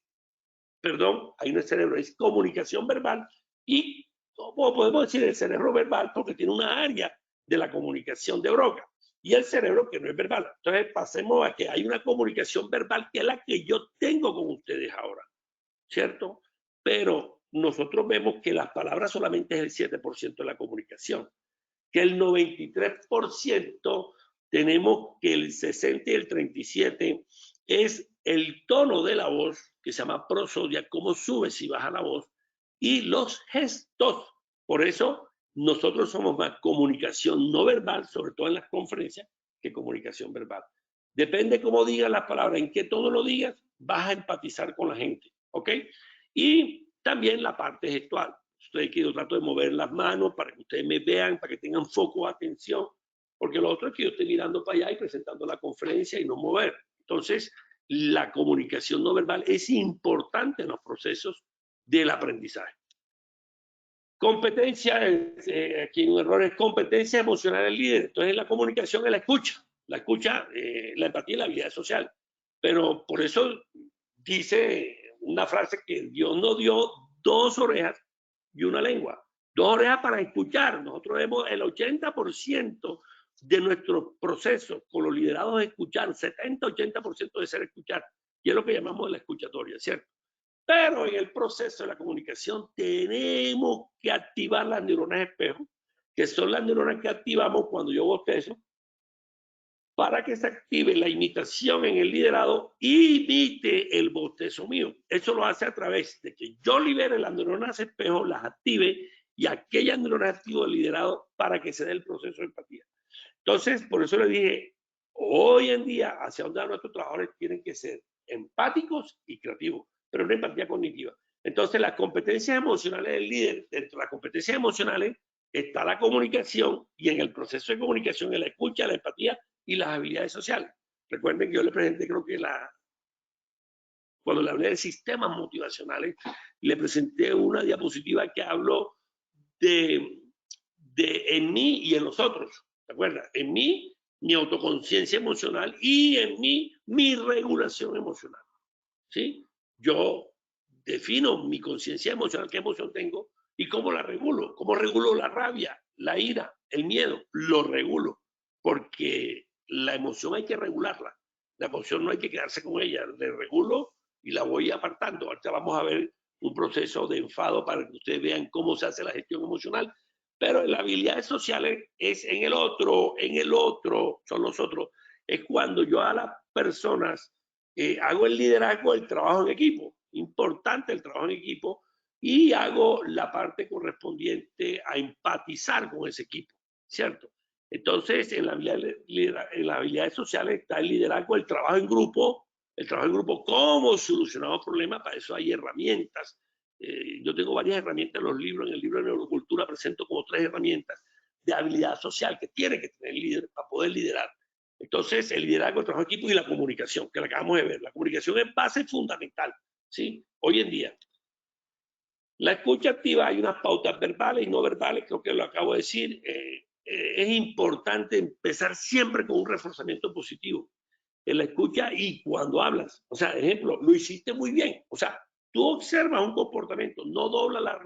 perdón, hay un cerebro, es comunicación verbal y, como podemos decir, el cerebro verbal porque tiene una área de la comunicación de Broca y el cerebro que no es verbal. Entonces pasemos a que hay una comunicación verbal que es la que yo tengo con ustedes ahora, ¿cierto? Pero nosotros vemos que las palabras solamente es el 7% de la comunicación, que el 93% tenemos que el 60 y el 37 es el tono de la voz, que se llama prosodia, cómo subes y baja la voz, y los gestos. Por eso nosotros somos más comunicación no verbal, sobre todo en las conferencias, que comunicación verbal. Depende cómo digas las palabras, en qué tono lo digas, vas a empatizar con la gente, ¿ok? Y también la parte gestual. Ustedes que yo trato de mover las manos para que ustedes me vean, para que tengan foco de atención, porque lo otro es que yo estoy mirando para allá y presentando la conferencia y no mover. Entonces, la comunicación no verbal es importante en los procesos del aprendizaje. Competencia, aquí hay un error, es competencia emocional del líder. Entonces, la comunicación es la escucha, la empatía y la habilidad social. Pero por eso dice una frase que Dios nos dio 2 orejas y una lengua. 2 orejas para escuchar. Nosotros vemos el 80% de nuestros procesos con los liderados de escuchar, 70-80% de ser escuchar. Y es lo que llamamos la escuchatoria, ¿cierto? Pero en el proceso de la comunicación tenemos que activar las neuronas espejo, que son las neuronas que activamos cuando yo bostezo, para que se active la imitación en el liderado, imite el bostezo mío. Eso lo hace a través de que yo libere las neuronas espejo, las active, y aquellas neuronas activo el liderado para que se dé el proceso de empatía. Entonces, por eso le dije, hoy en día, hacia donde nuestros trabajadores tienen que ser empáticos y creativos, pero una empatía cognitiva. Entonces, las competencias emocionales del líder, dentro de las competencias emocionales, está la comunicación, y en el proceso de comunicación, en la escucha, la empatía y las habilidades sociales. Recuerden que yo le presenté, creo que cuando le hablé de sistemas motivacionales, le presenté una diapositiva que habló de en mí y en los otros. ¿Te acuerdas? En mí, mi autoconciencia emocional, y en mí, mi regulación emocional. ¿Sí? Yo defino mi conciencia emocional, qué emoción tengo y cómo la regulo. ¿Cómo regulo la rabia, la ira, el miedo? Lo regulo, porque la emoción hay que regularla. La emoción no hay que quedarse con ella. La regulo y la voy apartando. Ahorita vamos a ver un proceso de enfado para que ustedes vean cómo se hace la gestión emocional. Pero en las habilidades sociales es en el otro, son los otros. Es cuando yo a las personas hago el liderazgo del trabajo en equipo. Importante el trabajo en equipo. Y hago la parte correspondiente a empatizar con ese equipo, ¿cierto? Entonces, en las habilidades sociales está el liderazgo, el trabajo en grupo, cómo solucionamos problemas. Para eso hay herramientas. Yo tengo varias herramientas en los libros. En el libro de Neurocultura presento como 3 herramientas de habilidad social que tiene que tener el líder para poder liderar. Entonces, el liderazgo, el trabajo en equipo y la comunicación, que la acabamos de ver. La comunicación es base fundamental, ¿sí? Hoy en día. La escucha activa, hay unas pautas verbales y no verbales, creo que lo acabo de decir. Es importante empezar siempre con un reforzamiento positivo en la escucha y cuando hablas. O sea, ejemplo, lo hiciste muy bien. O sea, tú observas un comportamiento, no dobla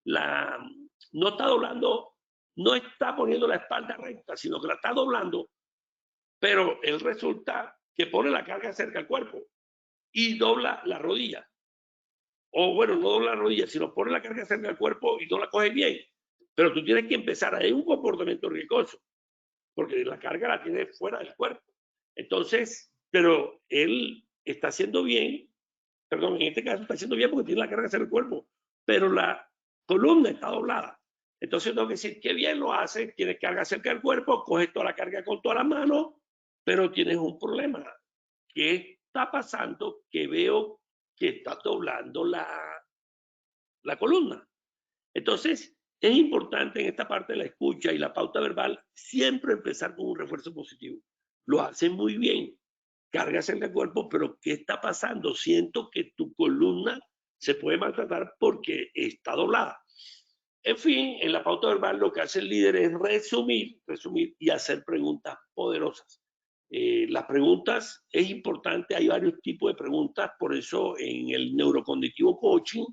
no está doblando, no está poniendo la espalda recta, sino que la está doblando, pero él resulta que pone la carga cerca al cuerpo y dobla la rodilla. O bueno, no dobla la rodilla, sino pone la carga cerca al cuerpo y no la coge bien. Pero tú tienes que empezar a un comportamiento riesgoso, porque la carga la tiene fuera del cuerpo. Entonces, pero él está haciendo bien, perdón, en este caso está haciendo bien porque tiene la carga cerca del cuerpo, pero la columna está doblada. Entonces tengo que decir, qué bien lo hace, tienes carga cerca del cuerpo, coges toda la carga con todas las manos, pero tienes un problema. ¿Qué está pasando? Que veo que está doblando la columna. Entonces, es importante en esta parte de la escucha y la pauta verbal siempre empezar con un refuerzo positivo. Lo hacen muy bien, cargas en el cuerpo, pero ¿qué está pasando? Siento que tu columna se puede maltratar porque está doblada. En fin, en la pauta verbal lo que hace el líder es resumir y hacer preguntas poderosas. Las preguntas es importante, hay varios tipos de preguntas, por eso en el neurocognitivo coaching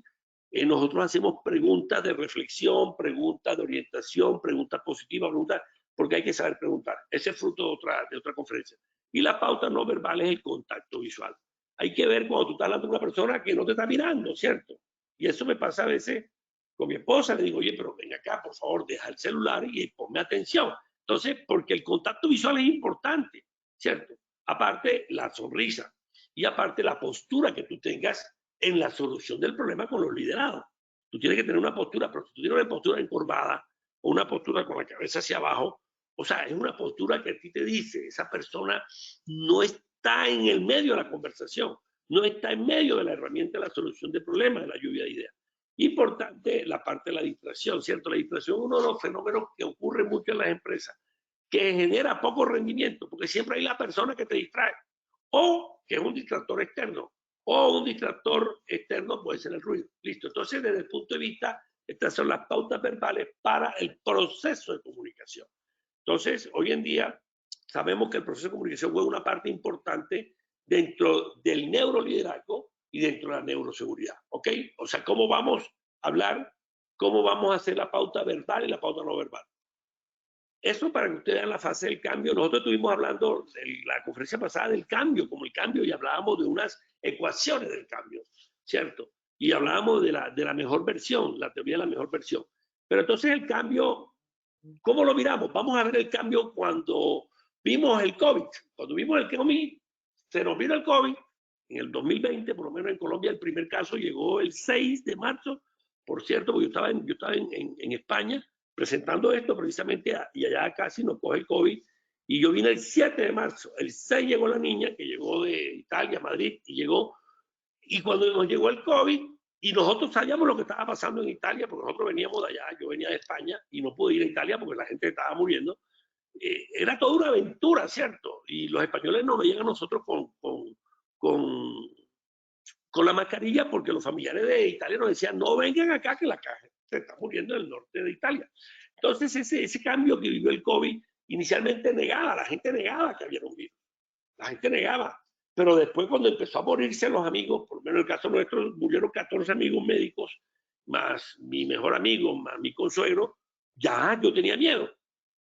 nosotros hacemos preguntas de reflexión, preguntas de orientación, preguntas positivas, preguntas, porque hay que saber preguntar. Ese es fruto de otra conferencia. Y la pauta no verbal es el contacto visual. Hay que ver cuando tú estás hablando con una persona que no te está mirando, ¿cierto? Y eso me pasa a veces con mi esposa, le digo, oye, pero ven acá, por favor, deja el celular y ponme atención. Entonces, porque el contacto visual es importante, ¿cierto? Aparte, la sonrisa y aparte la postura que tú tengas en la solución del problema con los liderados. Tú tienes que tener una postura, pero si tú tienes una postura encorvada o una postura con la cabeza hacia abajo, o sea, es una postura que a ti te dice, esa persona no está en el medio de la conversación, no está en medio de la herramienta de la solución del problema, de la lluvia de ideas. Importante la parte de la distracción, ¿cierto? La distracción es uno de los fenómenos que ocurre mucho en las empresas, que genera poco rendimiento, porque siempre hay la persona que te distrae, o que es un distractor externo, o un distractor externo puede ser el ruido. Listo. Entonces, desde el punto de vista, estas son las pautas verbales para el proceso de comunicación. Entonces, hoy en día sabemos que el proceso de comunicación juega una parte importante dentro del neuroliderazgo y dentro de la neuroseguridad. ¿Ok? O sea, ¿cómo vamos a hablar? ¿Cómo vamos a hacer la pauta verbal y la pauta no verbal? Eso para que ustedes vean la fase del cambio. Nosotros estuvimos hablando en la conferencia pasada del cambio, como el cambio, y hablábamos de unas ecuaciones del cambio, ¿cierto? Y hablábamos de la mejor versión, la teoría de la mejor versión. Pero entonces el cambio, ¿cómo lo miramos? Vamos a ver el cambio cuando vimos el COVID. Cuando vimos el COVID, se nos vino el COVID en el 2020, por lo menos en Colombia, el primer caso llegó el 6 de marzo, por cierto, porque yo estaba en España, presentando esto precisamente y allá casi nos coge el COVID y yo vine el 7 de marzo, el 6 llegó la niña que llegó de Italia, Madrid y llegó y cuando nos llegó el COVID y nosotros sabíamos lo que estaba pasando en Italia porque nosotros veníamos de allá, yo venía de España y no pude ir a Italia porque la gente estaba muriendo, era toda una aventura, ¿cierto? Y los españoles nos veían a nosotros con la mascarilla porque los familiares de Italia nos decían no vengan acá que la caja se está muriendo en el norte de Italia. Entonces ese cambio que vivió el COVID, inicialmente negaba, la gente negaba que había un virus, la gente negaba, pero después cuando empezó a morirse los amigos, por lo menos en el caso nuestro, murieron 14 amigos médicos, más mi mejor amigo, más mi consuegro, ya yo tenía miedo.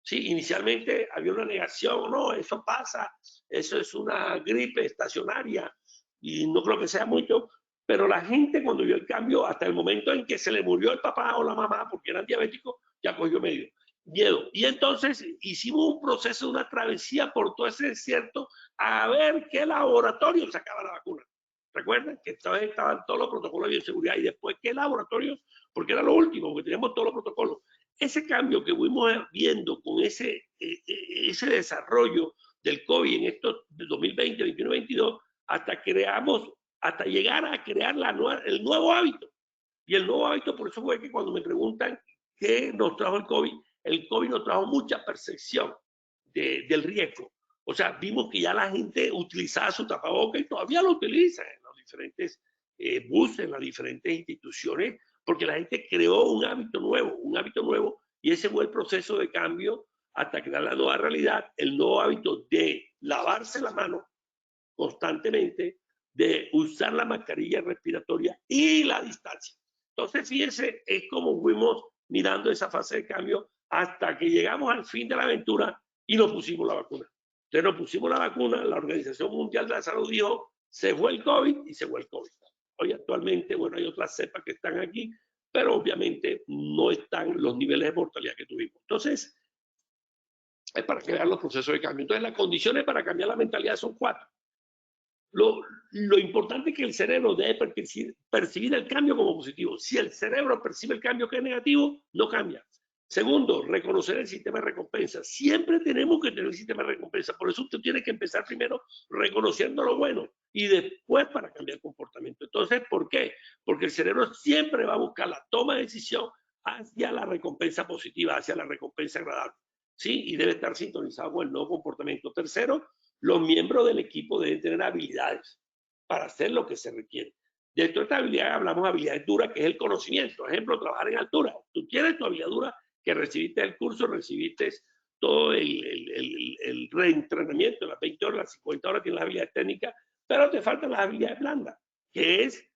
Sí, inicialmente había una negación, no, eso pasa, eso es una gripe estacionaria y no creo que sea mucho, pero la gente cuando vio el cambio, hasta el momento en que se le murió el papá o la mamá porque eran diabéticos, ya cogió miedo. Y entonces hicimos un proceso, una travesía por todo ese desierto a ver qué laboratorio sacaba la vacuna. Recuerden que esta vez estaban todos los protocolos de bioseguridad y después qué laboratorios, porque era lo último, porque teníamos todos los protocolos. Ese cambio que fuimos viendo con ese desarrollo del COVID en estos 2020, 2021, 2022, hasta llegar a crear el nuevo hábito. Y el nuevo hábito, por eso fue que cuando me preguntan qué nos trajo el COVID nos trajo mucha percepción del riesgo. O sea, vimos que ya la gente utilizaba su tapaboca y todavía lo utiliza en los diferentes buses, en las diferentes instituciones, porque la gente creó un hábito nuevo, y ese fue el proceso de cambio hasta crear la nueva realidad, el nuevo hábito de lavarse la mano constantemente, de usar la mascarilla respiratoria y la distancia. Entonces, fíjense, es como fuimos mirando esa fase de cambio hasta que llegamos al fin de la aventura y nos pusimos la vacuna. Entonces nos pusimos la vacuna, la Organización Mundial de la Salud dijo, se fue el COVID y se fue el COVID. Hoy actualmente, bueno, hay otras cepas que están aquí, pero obviamente no están los niveles de mortalidad que tuvimos. Entonces, es para crear los procesos de cambio. Entonces, las condiciones para cambiar la mentalidad son 4. Lo importante es que el cerebro debe percibir el cambio como positivo. Si el cerebro percibe el cambio que es negativo, no cambia. Segundo, reconocer el sistema de recompensa. Siempre tenemos que tener un sistema de recompensa. Por eso usted tiene que empezar primero reconociendo lo bueno y después para cambiar el comportamiento. Entonces, ¿por qué? Porque el cerebro siempre va a buscar la toma de decisión hacia la recompensa positiva, hacia la recompensa agradable. ¿Sí? Y debe estar sintonizado con el nuevo comportamiento. Tercero, los miembros del equipo deben tener habilidades para hacer lo que se requiere. Dentro de esta habilidad hablamos de habilidades duras, que es el conocimiento. Por ejemplo, trabajar en altura. Tú tienes tu habilidad dura, que recibiste el curso, recibiste todo el reentrenamiento, las 20 horas, las 50 horas, tienes las habilidades técnicas, pero te faltan las habilidades blandas, que es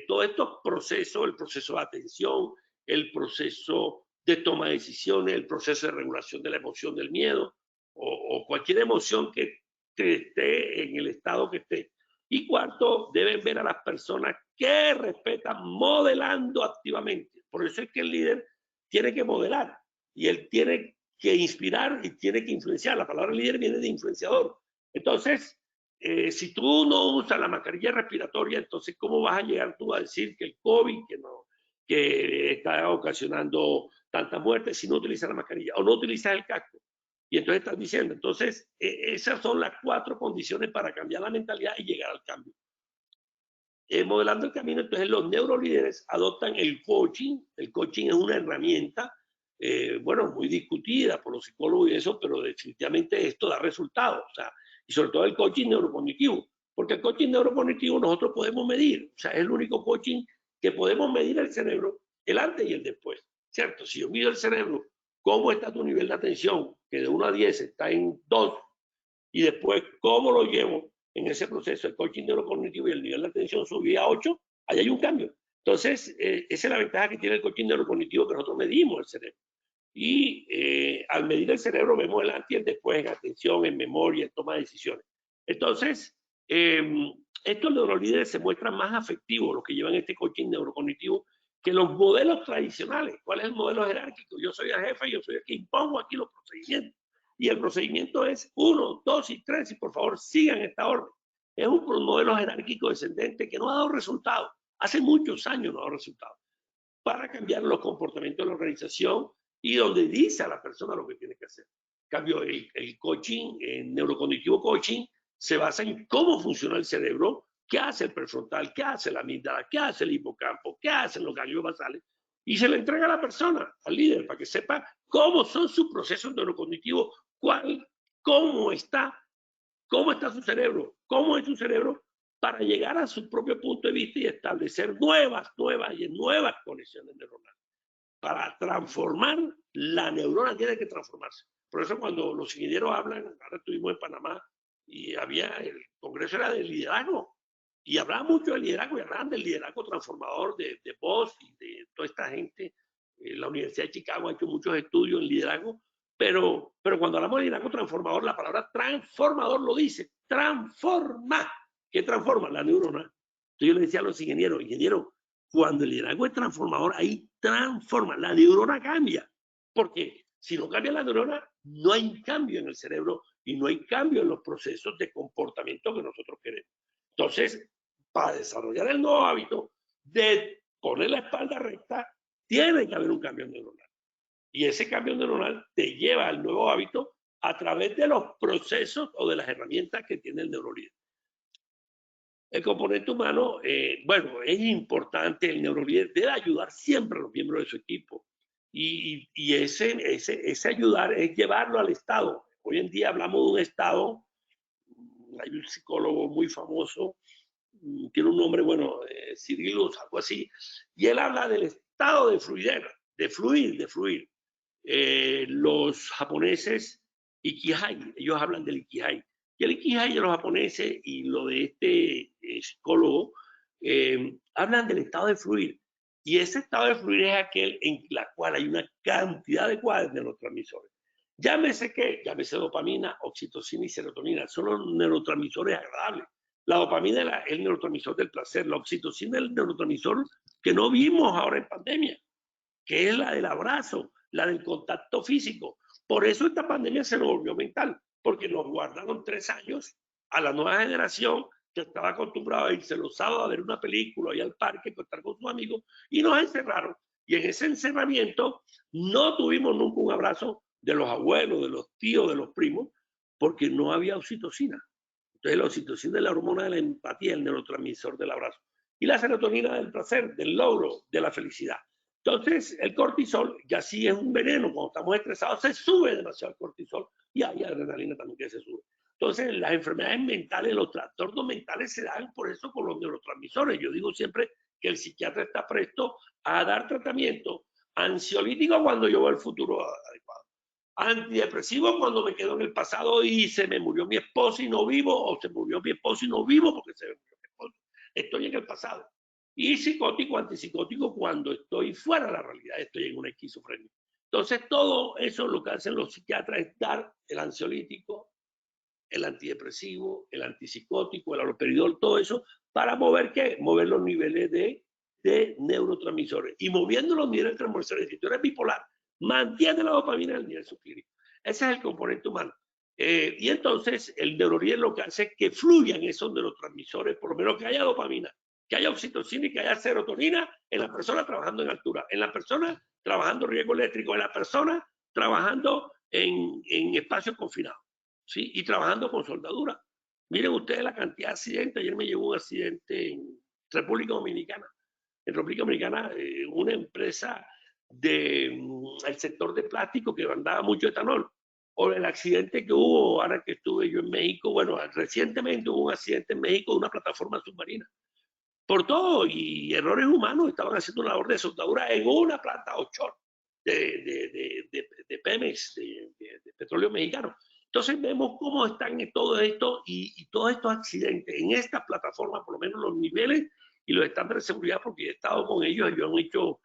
todos estos procesos, el proceso de atención, el proceso de toma de decisiones, el proceso de regulación de la emoción del miedo, o cualquier emoción que esté en el estado que esté. Y cuarto, deben ver a las personas que respetan modelando activamente. Por eso es que el líder tiene que modelar y él tiene que inspirar y tiene que influenciar. La palabra líder viene de influenciador. Entonces, si tú no usas la mascarilla respiratoria, entonces ¿cómo vas a llegar tú a decir que el COVID, que está ocasionando tantas muertes si no utilizas la mascarilla o no utilizas el casco? Y entonces estás diciendo, entonces, esas son las 4 condiciones para cambiar la mentalidad y llegar al cambio. Modelando el camino, entonces los neurolíderes adoptan el coaching. El coaching es una herramienta, bueno, muy discutida por los psicólogos y eso, pero definitivamente esto da resultados. O sea, y sobre todo el coaching neurocognitivo, porque el coaching neurocognitivo nosotros podemos medir. O sea, es el único coaching que podemos medir el cerebro, el antes y el después, ¿cierto? Si yo mido el cerebro, ¿cómo está tu nivel de atención? Que de 1 a 10 está en 2. Y después, ¿cómo lo llevo en ese proceso? El coaching neurocognitivo y el nivel de atención subía a 8. Ahí hay un cambio. Entonces, esa es la ventaja que tiene el coaching neurocognitivo, que nosotros medimos el cerebro. Y al medir el cerebro vemos el antes y el después en atención, en memoria, en toma de decisiones. Entonces, estos neurolíderes se muestran más afectivos, los que llevan este coaching neurocognitivo, que los modelos tradicionales. ¿Cuál es el modelo jerárquico? Yo soy el jefe, yo soy el que impongo aquí los procedimientos. Y el procedimiento es 1, 2 y 3, y por favor sigan esta orden. Es un modelo jerárquico descendente que no ha dado resultados. Hace muchos años no ha dado resultados. Para cambiar los comportamientos de la organización y donde dice a la persona lo que tiene que hacer. En cambio, el coaching, el neurocognitivo coaching, se basa en cómo funciona el cerebro, qué hace el prefrontal, qué hace la amígdala, qué hace el hipocampo, qué hacen los ganglios basales, y se le entrega a la persona, al líder, para que sepa cómo son sus procesos neurocognitivos, cómo está su cerebro, cómo es su cerebro, para llegar a su propio punto de vista y establecer nuevas conexiones neuronales. Para transformar, la neurona tiene que transformarse. Por eso cuando los ingenieros hablan, ahora estuvimos en Panamá, y el congreso era de liderazgo, y hablaban mucho del liderazgo, y hablaban del liderazgo transformador de Bosch y de toda esta gente. La Universidad de Chicago ha hecho muchos estudios en liderazgo, pero cuando hablamos de liderazgo transformador, la palabra transformador lo dice, transforma. ¿Qué transforma? La neurona. Entonces yo le decía a los ingenieros, cuando el liderazgo es transformador, ahí transforma, la neurona cambia. Porque si no cambia la neurona, no hay cambio en el cerebro y no hay cambio en los procesos de comportamiento que nosotros queremos. Entonces, para desarrollar el nuevo hábito de poner la espalda recta, tiene que haber un cambio neuronal. Y ese cambio neuronal te lleva al nuevo hábito a través de los procesos o de las herramientas que tiene el neurolíder. El componente humano, bueno, es importante, el neurolíder debe ayudar siempre a los miembros de su equipo. Y ese ayudar es llevarlo al estado. Hoy en día hablamos de un estado, hay un psicólogo muy famoso, tiene un nombre, bueno, Cirilos, algo así, y él habla del estado de fluidez, de fluir. Los japoneses, Ikigai, ellos hablan del Ikigai. Y el Ikigai de los japoneses y lo de este psicólogo hablan del estado de fluir. Y ese estado de fluir es aquel en la cual hay una cantidad de neurotransmisores. Llámese dopamina, oxitocina y serotonina. Son los neurotransmisores agradables. La dopamina es el neurotransmisor del placer. La oxitocina es el neurotransmisor que no vimos ahora en pandemia, que es la del abrazo, la del contacto físico. Por eso esta pandemia se nos volvió mental, porque nos guardaron 3 años a la nueva generación que estaba acostumbrada a irse los sábados a ver una película y al parque, a estar con sus amigos, y nos encerraron. Y en ese encerramiento no tuvimos nunca un abrazo de los abuelos, de los tíos, de los primos, porque no había oxitocina. Entonces la oxitocina es la hormona de la empatía, el neurotransmisor del abrazo. Y la serotonina del placer, del logro, de la felicidad. Entonces, el cortisol ya sí es un veneno. Cuando estamos estresados, se sube demasiado el cortisol y hay adrenalina también que se sube. Entonces, las enfermedades mentales, los trastornos mentales se dan por eso con los neurotransmisores. Yo digo siempre que el psiquiatra está presto a dar tratamiento ansiolítico cuando yo veo el futuro adecuado, antidepresivo cuando me quedo en el pasado y se me murió mi esposo y no vivo, o se murió mi esposo y no vivo porque se me murió mi esposo. Estoy en el pasado. Y psicótico, antipsicótico cuando estoy fuera de la realidad, estoy en una esquizofrenia. Entonces, todo eso lo que hacen los psiquiatras es dar el ansiolítico, el antidepresivo, el antipsicótico, el haloperidol, todo eso, para mover ¿qué? Mover los niveles de neurotransmisores. Y moviendo los niveles de neurotransmisores, si tú eres bipolar, mantiene la dopamina en el nivel subclínico. Ese es el componente humano. Y entonces, el neurolíder lo que hace es que fluyan esos neurotransmisores, por lo menos que haya dopamina, que haya oxitocina y que haya serotonina en la persona trabajando en altura, en la persona trabajando riesgo eléctrico, en la persona trabajando en espacios confinados, ¿sí? Y trabajando con soldadura. Miren ustedes la cantidad de accidentes. Ayer me llegó un accidente en República Dominicana. En República Dominicana, una empresa del sector de plástico que mandaba mucho etanol. O el accidente que hubo ahora que estuve yo en México. Bueno, recientemente hubo un accidente en México de una plataforma submarina. Por todo, y errores humanos, estaban haciendo una labor de soldadura en una planta offshore de Pemex, de petróleo mexicano. Entonces vemos cómo están todo esto y todos estos accidentes en estas plataformas, por lo menos los niveles y los estándares de seguridad, porque he estado con ellos, ellos han hecho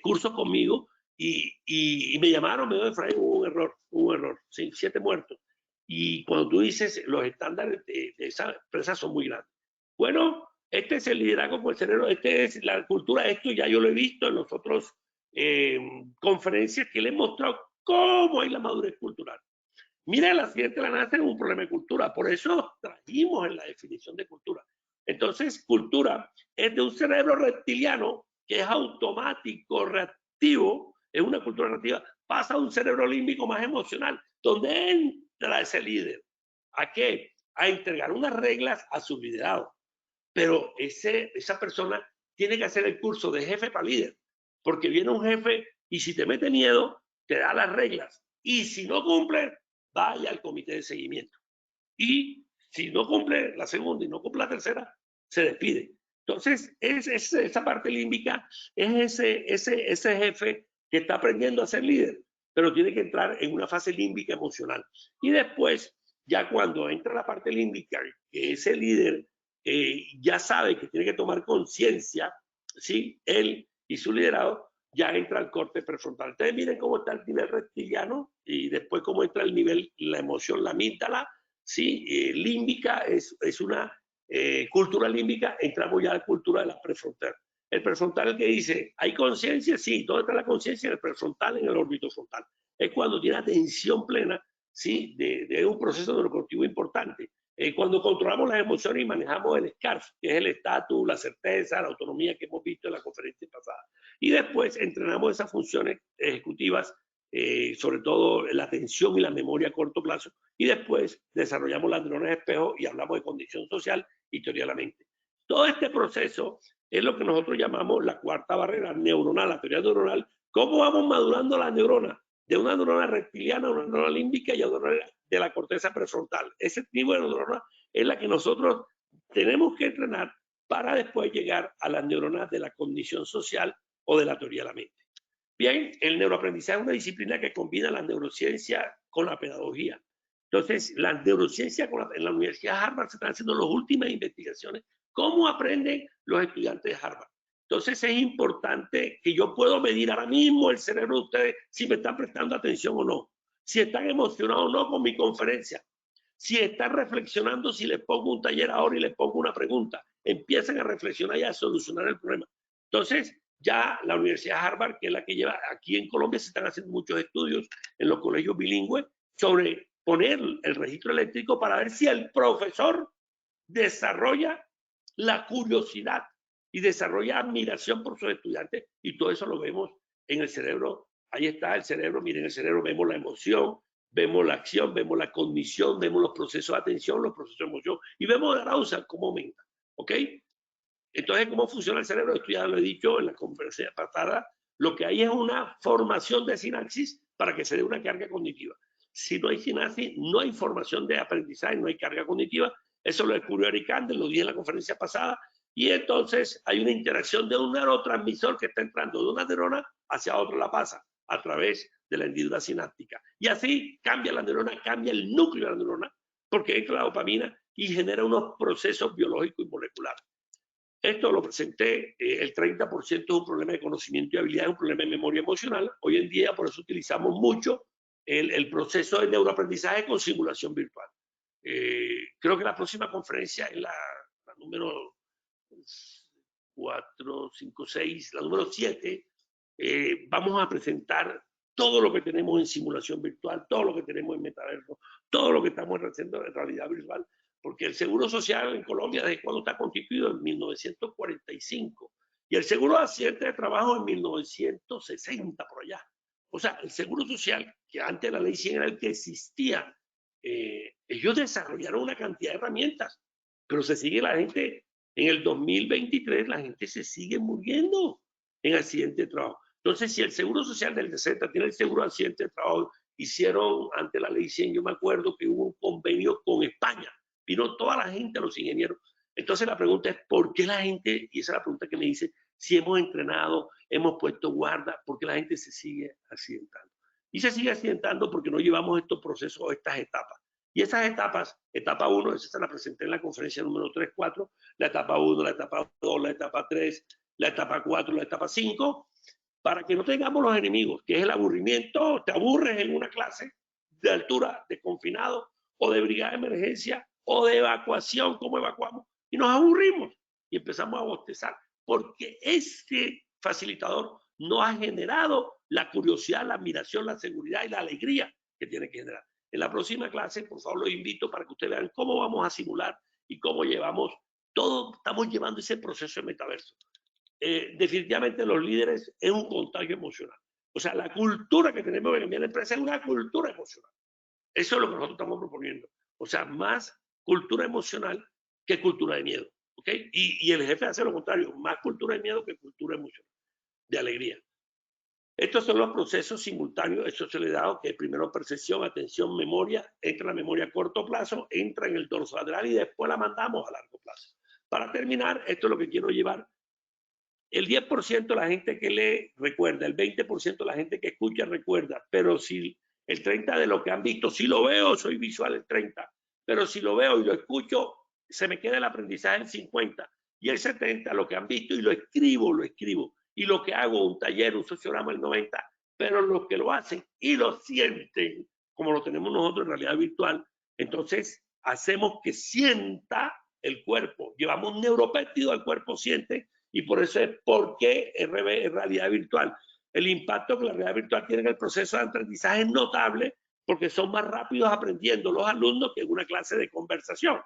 cursos conmigo y me llamaron, me dijo, Efraín, hubo un error, sí, 7 muertos. Y cuando tú dices, los estándares de esa empresa son muy grandes. Bueno, este es el liderazgo con el cerebro, este es la cultura, esto ya yo lo he visto en las otras conferencias que le he mostrado cómo hay la madurez cultural. Mira, el accidente de la NASA es un problema de cultura, por eso trajimos en la definición de cultura. Entonces, cultura es de un cerebro reptiliano que es automático, reactivo, es una cultura reactiva, pasa a un cerebro límbico más emocional, donde entra ese líder. ¿A qué? A entregar unas reglas a su liderado. Pero esa persona tiene que hacer el curso de jefe para líder, porque viene un jefe y si te mete miedo, te da las reglas. Y si no cumple, vaya al comité de seguimiento. Y si no cumple la segunda y no cumple la tercera, se despide. Entonces, esa parte límbica es ese jefe que está aprendiendo a ser líder, pero tiene que entrar en una fase límbica emocional. Y después, ya cuando entra la parte límbica, que ese líder ya sabe que tiene que tomar conciencia, ¿sí? Él y su liderado, ya entra al corte prefrontal. Entonces miren cómo está el nivel reptiliano y después cómo entra el nivel, la emoción, la amígdala, ¿sí? Límbica es una cultura límbica, entramos ya a la cultura de la prefrontal. El prefrontal es el que dice, ¿hay conciencia? Sí. ¿Dónde está la conciencia? En el prefrontal, en el órbito frontal. Es cuando tiene atención plena, ¿sí? de un proceso neurocognitivo importante. Cuando controlamos las emociones y manejamos el SCARF, que es el estatus, la certeza, la autonomía que hemos visto en la conferencia pasada. Y después entrenamos esas funciones ejecutivas, sobre todo la atención y la memoria a corto plazo. Y después desarrollamos las neuronas de espejo y hablamos de condición social y teoría de la mente. Todo este proceso es lo que nosotros llamamos la cuarta barrera neuronal, la teoría neuronal. ¿Cómo vamos madurando la neurona? De una neurona reptiliana a una neurona límbica y a una neurona de la corteza prefrontal. Ese tipo de neurona es la que nosotros tenemos que entrenar para después llegar a las neuronas de la condición social o de la teoría de la mente. Bien, el neuroaprendizaje es una disciplina que combina la neurociencia con la pedagogía. Entonces, la neurociencia en la Universidad de Harvard se están haciendo las últimas investigaciones. ¿Cómo aprenden los estudiantes de Harvard? Entonces, es importante que yo puedo medir ahora mismo el cerebro de ustedes si me están prestando atención o no, si están emocionados o no con mi conferencia, si están reflexionando, si les pongo un taller ahora y les pongo una pregunta, empiezan a reflexionar y a solucionar el problema. Entonces, ya la Universidad de Harvard, que es la que lleva aquí en Colombia, se están haciendo muchos estudios en los colegios bilingües sobre poner el registro eléctrico para ver si el profesor desarrolla la curiosidad y desarrolla admiración por sus estudiantes, y todo eso lo vemos en el cerebro. Ahí está el cerebro, miren, el cerebro vemos la emoción, vemos la acción, vemos la cognición, vemos los procesos de atención, los procesos de emoción, y vemos el arousal cómo aumenta, ¿ok? Entonces, ¿cómo funciona el cerebro? Esto ya lo he dicho en la conferencia pasada. Lo que hay es una formación de sinapsis para que se dé una carga cognitiva. Si no hay sinapsis, no hay formación de aprendizaje, no hay carga cognitiva. Eso lo descubrió Eric Kandel, lo dije en la conferencia pasada. Y entonces hay una interacción de un neurotransmisor que está entrando de una neurona hacia otra, la pasa a través de la hendidura sináptica. Y así cambia la neurona, cambia el núcleo de la neurona, porque entra la dopamina y genera unos procesos biológicos y moleculares. Esto lo presenté, el 30% es un problema de conocimiento y habilidad, es un problema de memoria emocional. Hoy en día por eso utilizamos mucho el proceso de neuroaprendizaje con simulación virtual. Creo que la próxima conferencia es la número 4, 5, 6, la número 7. Vamos a presentar todo lo que tenemos en simulación virtual, todo lo que tenemos en metaverso, todo lo que estamos haciendo en realidad virtual. Porque el Seguro Social en Colombia, ¿desde cuándo está constituido? En 1945. Y el Seguro de Accidente de Trabajo en 1960, por allá. O sea, el Seguro Social, que antes de la Ley 100 era el que existía, ellos desarrollaron una cantidad de herramientas, pero se sigue la gente, en el 2023, la gente se sigue muriendo en accidente de trabajo. Entonces, si el Seguro Social del 60 tiene el Seguro de Accidente de Trabajo, hicieron ante la Ley 100, yo me acuerdo que hubo un convenio con España, vino toda la gente, los ingenieros. Entonces la pregunta es, ¿por qué la gente, y esa es la pregunta que me dice, si hemos entrenado, hemos puesto guarda, ¿por qué la gente se sigue accidentando? Y se sigue accidentando porque no llevamos estos procesos o estas etapas. Y esas etapas, etapa 1, esa se la presenté en la conferencia número 3, 4, la etapa 1, la etapa 2, la etapa 3, la etapa 4, la etapa 5, para que no tengamos los enemigos, que es el aburrimiento, te aburres en una clase de altura, de confinado, o de brigada de emergencia, o de evacuación, como evacuamos, y nos aburrimos y empezamos a bostezar, porque este facilitador no ha generado la curiosidad, la admiración, la seguridad y la alegría que tiene que generar. En la próxima clase, por favor, los invito para que ustedes vean cómo vamos a simular y cómo llevamos todo, estamos llevando ese proceso de metaverso. Definitivamente los líderes es un contagio emocional. O sea, la cultura que tenemos que cambiar en la empresa es una cultura emocional. Eso es lo que nosotros estamos proponiendo. O sea, más cultura emocional que cultura de miedo. ¿Okay? Y el jefe hace lo contrario, más cultura de miedo que cultura emocional, de alegría. Estos son los procesos simultáneos, eso se le ha dado, que primero percepción, atención, memoria, entra la memoria a corto plazo, entra en el dorso lateral y después la mandamos a largo plazo. Para terminar, esto es lo que quiero llevar. El 10% de la gente que lee recuerda, el 20% de la gente que escucha recuerda, pero si el 30% de lo que han visto, si lo veo, soy visual el 30%, pero si lo veo y lo escucho, se me queda el aprendizaje el 50%, y el 70% lo que han visto y lo escribo, y lo que hago, un taller, un sociograma el 90%, pero los que lo hacen y lo sienten, como lo tenemos nosotros en realidad virtual, entonces hacemos que sienta el cuerpo, llevamos un neuropéptido al cuerpo, siente, Y por eso es por qué es realidad virtual. El impacto que la realidad virtual tiene en el proceso de aprendizaje es notable porque son más rápidos aprendiendo los alumnos que en una clase de conversación.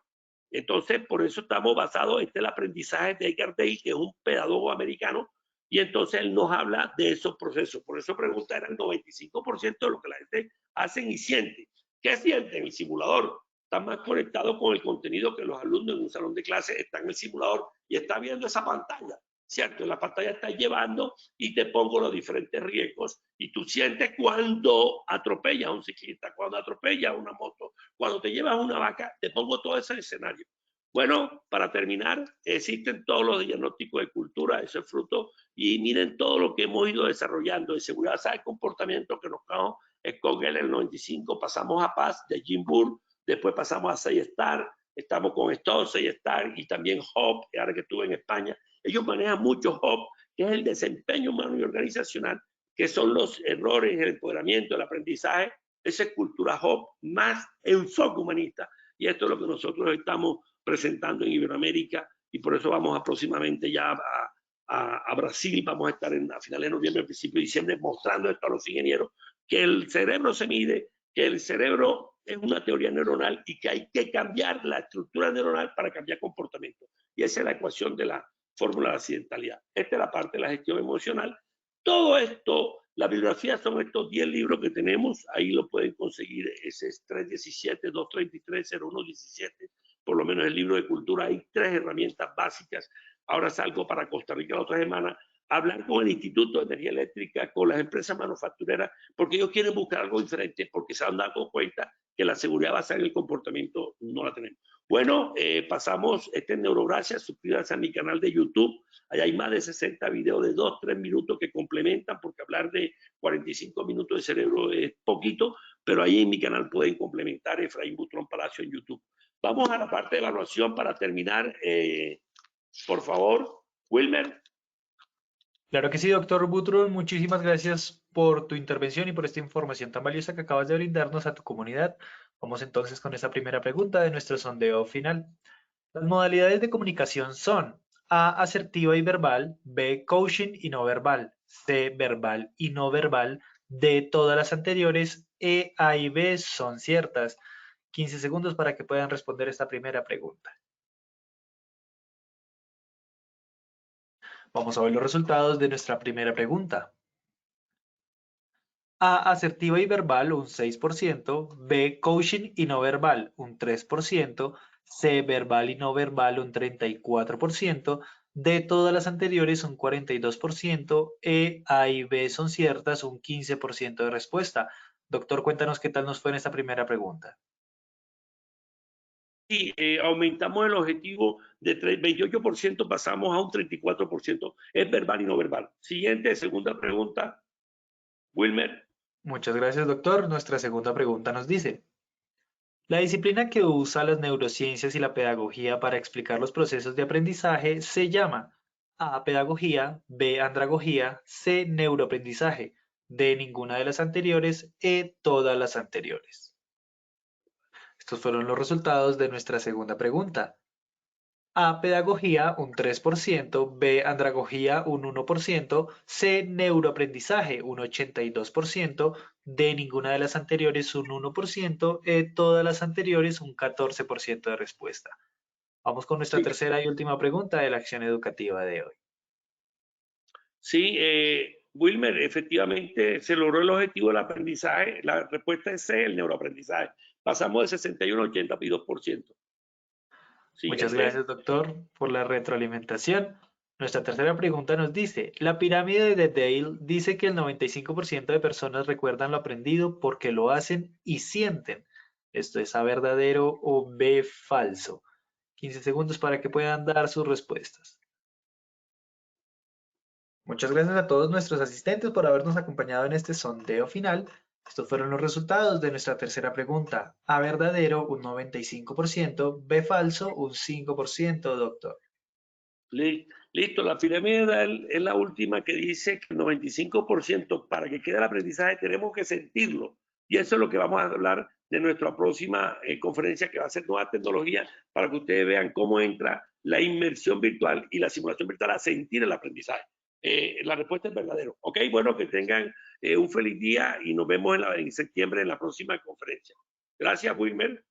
Entonces, por eso estamos basados en el aprendizaje de Edgar Day, que es un pedagogo americano, y entonces él nos habla de esos procesos. Por eso pregunta, era el 95% de lo que la gente hace y siente. ¿Qué siente en el simulador? Está más conectado con el contenido que los alumnos en un salón de clase están en el simulador y está viendo esa pantalla, ¿cierto? En la pantalla está llevando y te pongo los diferentes riesgos y tú sientes cuando atropellas a un ciclista, cuando atropellas a una moto, cuando te llevas una vaca, te pongo todo ese escenario. Bueno, para terminar, existen todos los diagnósticos de cultura, eso es fruto, y miren todo lo que hemos ido desarrollando de seguridad del comportamiento que nos quedamos con él en el 95, pasamos a Paz de Jim Burr, después pasamos a 6 Star, estamos con Stone 6 Star y también Hop, que ahora que estuve en España, ellos manejan mucho Hop, que es el desempeño humano y organizacional, que son los errores, el empoderamiento, el aprendizaje, esa es cultura Hop, más enfoque humanista, y esto es lo que nosotros estamos presentando en Iberoamérica, y por eso vamos próximamente ya a Brasil, vamos a estar a finales de noviembre, principio de diciembre, mostrando esto a los ingenieros, que el cerebro se mide, que el cerebro es una teoría neuronal y que hay que cambiar la estructura neuronal para cambiar comportamiento. Y esa es la ecuación de la fórmula de accidentalidad. Esta es la parte de la gestión emocional. Todo esto, la bibliografía son estos 10 libros que tenemos, ahí lo pueden conseguir, ese es 317, 233, 0117, por lo menos el libro de cultura, hay 3 herramientas básicas. Ahora salgo para Costa Rica la otra semana, hablar con el Instituto de Energía Eléctrica, con las empresas manufactureras, porque ellos quieren buscar algo diferente, porque se han dado cuenta que la seguridad basada en el comportamiento no la tenemos. Bueno, pasamos, este es Neurogracias, suscríbanse a mi canal de YouTube, allá hay más de 60 videos de 2-3 minutos que complementan, porque hablar de 45 minutos de cerebro es poquito, pero ahí en mi canal pueden complementar Efraín Butrón Palacio en YouTube. Vamos a la parte de evaluación para terminar, por favor, Wilmer. Claro que sí, doctor Butrón, muchísimas gracias por tu intervención y por esta información tan valiosa que acabas de brindarnos a tu comunidad. Vamos entonces con esta primera pregunta de nuestro sondeo final. Las modalidades de comunicación son A, asertiva y verbal, B, coaching y no verbal, C, verbal y no verbal, D, todas las anteriores, E, A y B son ciertas. 15 segundos para que puedan responder esta primera pregunta. Vamos a ver los resultados de nuestra primera pregunta. A, asertiva y verbal, un 6%, B, coaching y no verbal, un 3%, C, verbal y no verbal, un 34%, D, todas las anteriores, un 42%, E, A y B son ciertas, un 15% de respuesta. Doctor, cuéntanos qué tal nos fue en esta primera pregunta. Y aumentamos el objetivo de 28%, pasamos a un 34%. Es verbal y no verbal. Siguiente, segunda pregunta. Wilmer. Muchas gracias, doctor. Nuestra segunda pregunta nos dice: la disciplina que usa las neurociencias y la pedagogía para explicar los procesos de aprendizaje se llama A, pedagogía, B, andragogía, C, neuroaprendizaje, D, ninguna de las anteriores, E, todas las anteriores. Estos fueron los resultados de nuestra segunda pregunta. A, pedagogía, un 3%, B, andragogía, un 1%, C, neuroaprendizaje, un 82%, D, ninguna de las anteriores, un 1%, E, todas las anteriores, un 14% de respuesta. Vamos con nuestra tercera y última pregunta de la acción educativa de hoy. Sí, Wilmer, efectivamente se logró el objetivo del aprendizaje. La respuesta es C, el neuroaprendizaje. Pasamos de 61 a 82%. Muchas gracias, doctor, por la retroalimentación. Nuestra tercera pregunta nos dice: la pirámide de Dale dice que el 95% de personas recuerdan lo aprendido porque lo hacen y sienten. ¿Esto es A, verdadero o B, falso? 15 segundos para que puedan dar sus respuestas. Muchas gracias a todos nuestros asistentes por habernos acompañado en este sondeo final. Estos fueron los resultados de nuestra tercera pregunta. A, verdadero, un 95%, B, falso, un 5%, doctor. Listo, la pirámide es la última que dice que el 95% para que quede el aprendizaje tenemos que sentirlo. Y eso es lo que vamos a hablar de nuestra próxima conferencia, que va a ser nueva tecnología, para que ustedes vean cómo entra la inmersión virtual y la simulación virtual a sentir el aprendizaje? La respuesta es verdadero. Ok, bueno, que tengan un feliz día y nos vemos en septiembre en la próxima conferencia. Gracias, Wilmer.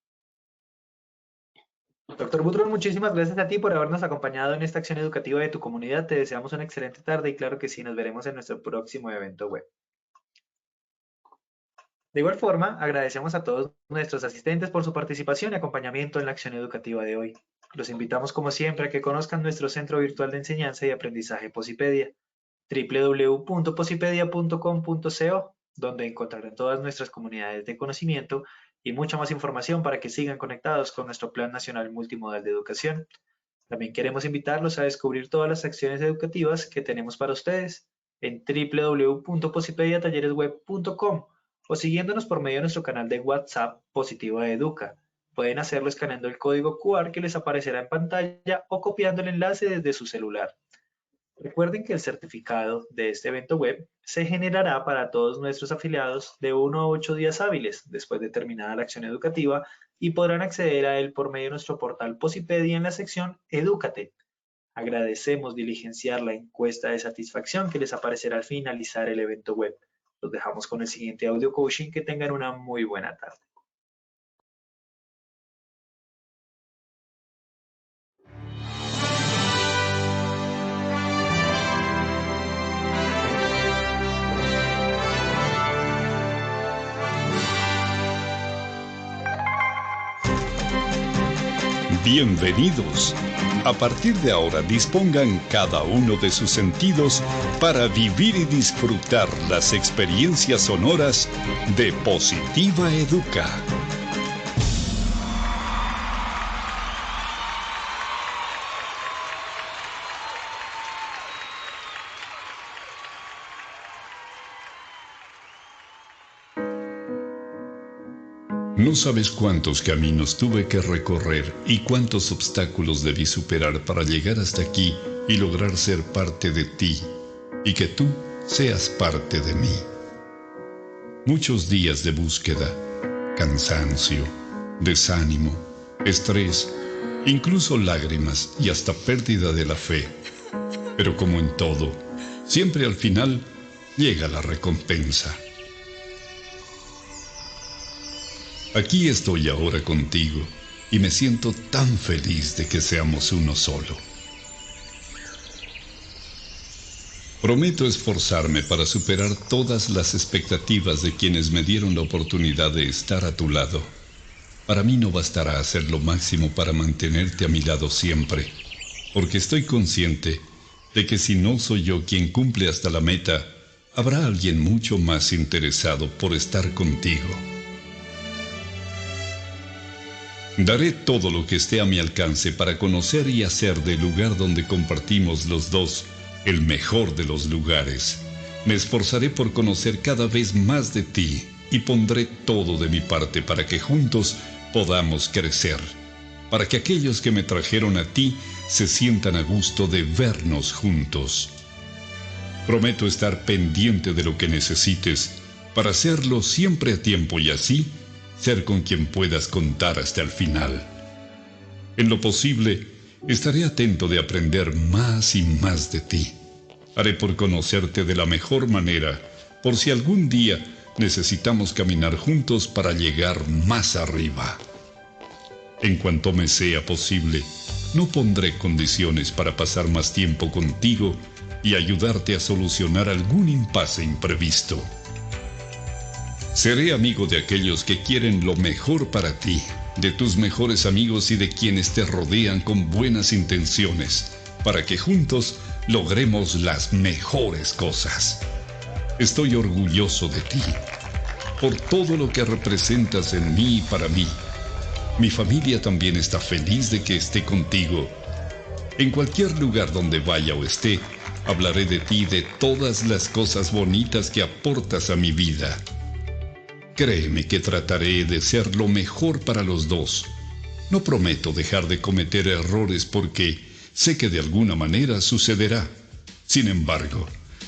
Doctor Butrón, muchísimas gracias a ti por habernos acompañado en esta acción educativa de tu comunidad. Te deseamos una excelente tarde y claro que sí, nos veremos en nuestro próximo evento web. De igual forma, agradecemos a todos nuestros asistentes por su participación y acompañamiento en la acción educativa de hoy. Los invitamos como siempre a que conozcan nuestro Centro Virtual de Enseñanza y Aprendizaje Posipedia, www.posipedia.com.co, donde encontrarán todas nuestras comunidades de conocimiento y mucha más información para que sigan conectados con nuestro Plan Nacional Multimodal de Educación. También queremos invitarlos a descubrir todas las acciones educativas que tenemos para ustedes en www.posipediatalleresweb.com o siguiéndonos por medio de nuestro canal de WhatsApp Positiva Educa. Pueden hacerlo escaneando el código QR que les aparecerá en pantalla o copiando el enlace desde su celular. Recuerden que el certificado de este evento web se generará para todos nuestros afiliados de 1 a 8 días hábiles después de terminada la acción educativa y podrán acceder a él por medio de nuestro portal Posipedia en la sección Edúcate. Agradecemos diligenciar la encuesta de satisfacción que les aparecerá al finalizar el evento web. Los dejamos con el siguiente audio coaching. Que tengan una muy buena tarde. Bienvenidos. A partir de ahora dispongan cada uno de sus sentidos para vivir y disfrutar las experiencias sonoras de Positiva Educa. No sabes cuántos caminos tuve que recorrer y cuántos obstáculos debí superar para llegar hasta aquí y lograr ser parte de ti y que tú seas parte de mí. Muchos días de búsqueda, cansancio, desánimo, estrés, incluso lágrimas y hasta pérdida de la fe. Pero como en todo, siempre al final llega la recompensa. Aquí estoy ahora contigo y me siento tan feliz de que seamos uno solo. Prometo esforzarme para superar todas las expectativas de quienes me dieron la oportunidad de estar a tu lado. Para mí no bastará hacer lo máximo para mantenerte a mi lado siempre, porque estoy consciente de que si no soy yo quien cumple hasta la meta, habrá alguien mucho más interesado por estar contigo. Daré todo lo que esté a mi alcance para conocer y hacer del lugar donde compartimos los dos el mejor de los lugares. Me esforzaré por conocer cada vez más de ti y pondré todo de mi parte para que juntos podamos crecer, para que aquellos que me trajeron a ti se sientan a gusto de vernos juntos. Prometo estar pendiente de lo que necesites para hacerlo siempre a tiempo y así ser con quien puedas contar hasta el final. En lo posible, estaré atento de aprender más y más de ti. Haré por conocerte de la mejor manera, por si algún día necesitamos caminar juntos para llegar más arriba. En cuanto me sea posible, no pondré condiciones para pasar más tiempo contigo y ayudarte a solucionar algún impasse imprevisto. Seré amigo de aquellos que quieren lo mejor para ti, de tus mejores amigos y de quienes te rodean con buenas intenciones, para que juntos logremos las mejores cosas. Estoy orgulloso de ti, por todo lo que representas en mí y para mí. Mi familia también está feliz de que esté contigo. En cualquier lugar donde vaya o esté, hablaré de ti y de todas las cosas bonitas que aportas a mi vida. Créeme que trataré de ser lo mejor para los dos. No prometo dejar de cometer errores porque sé que de alguna manera sucederá. Sin embargo,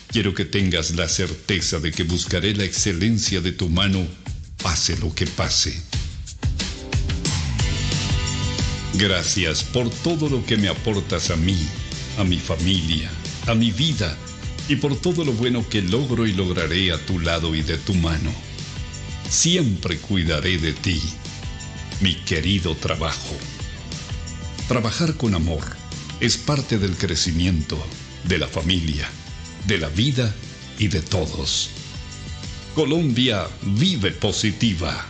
quiero que tengas la certeza de que buscaré la excelencia de tu mano, pase lo que pase. Gracias por todo lo que me aportas a mí, a mi familia, a mi vida y por todo lo bueno que logro y lograré a tu lado y de tu mano. Siempre cuidaré de ti, mi querido trabajo. Trabajar con amor es parte del crecimiento, de la familia, de la vida y de todos. Colombia vive positiva.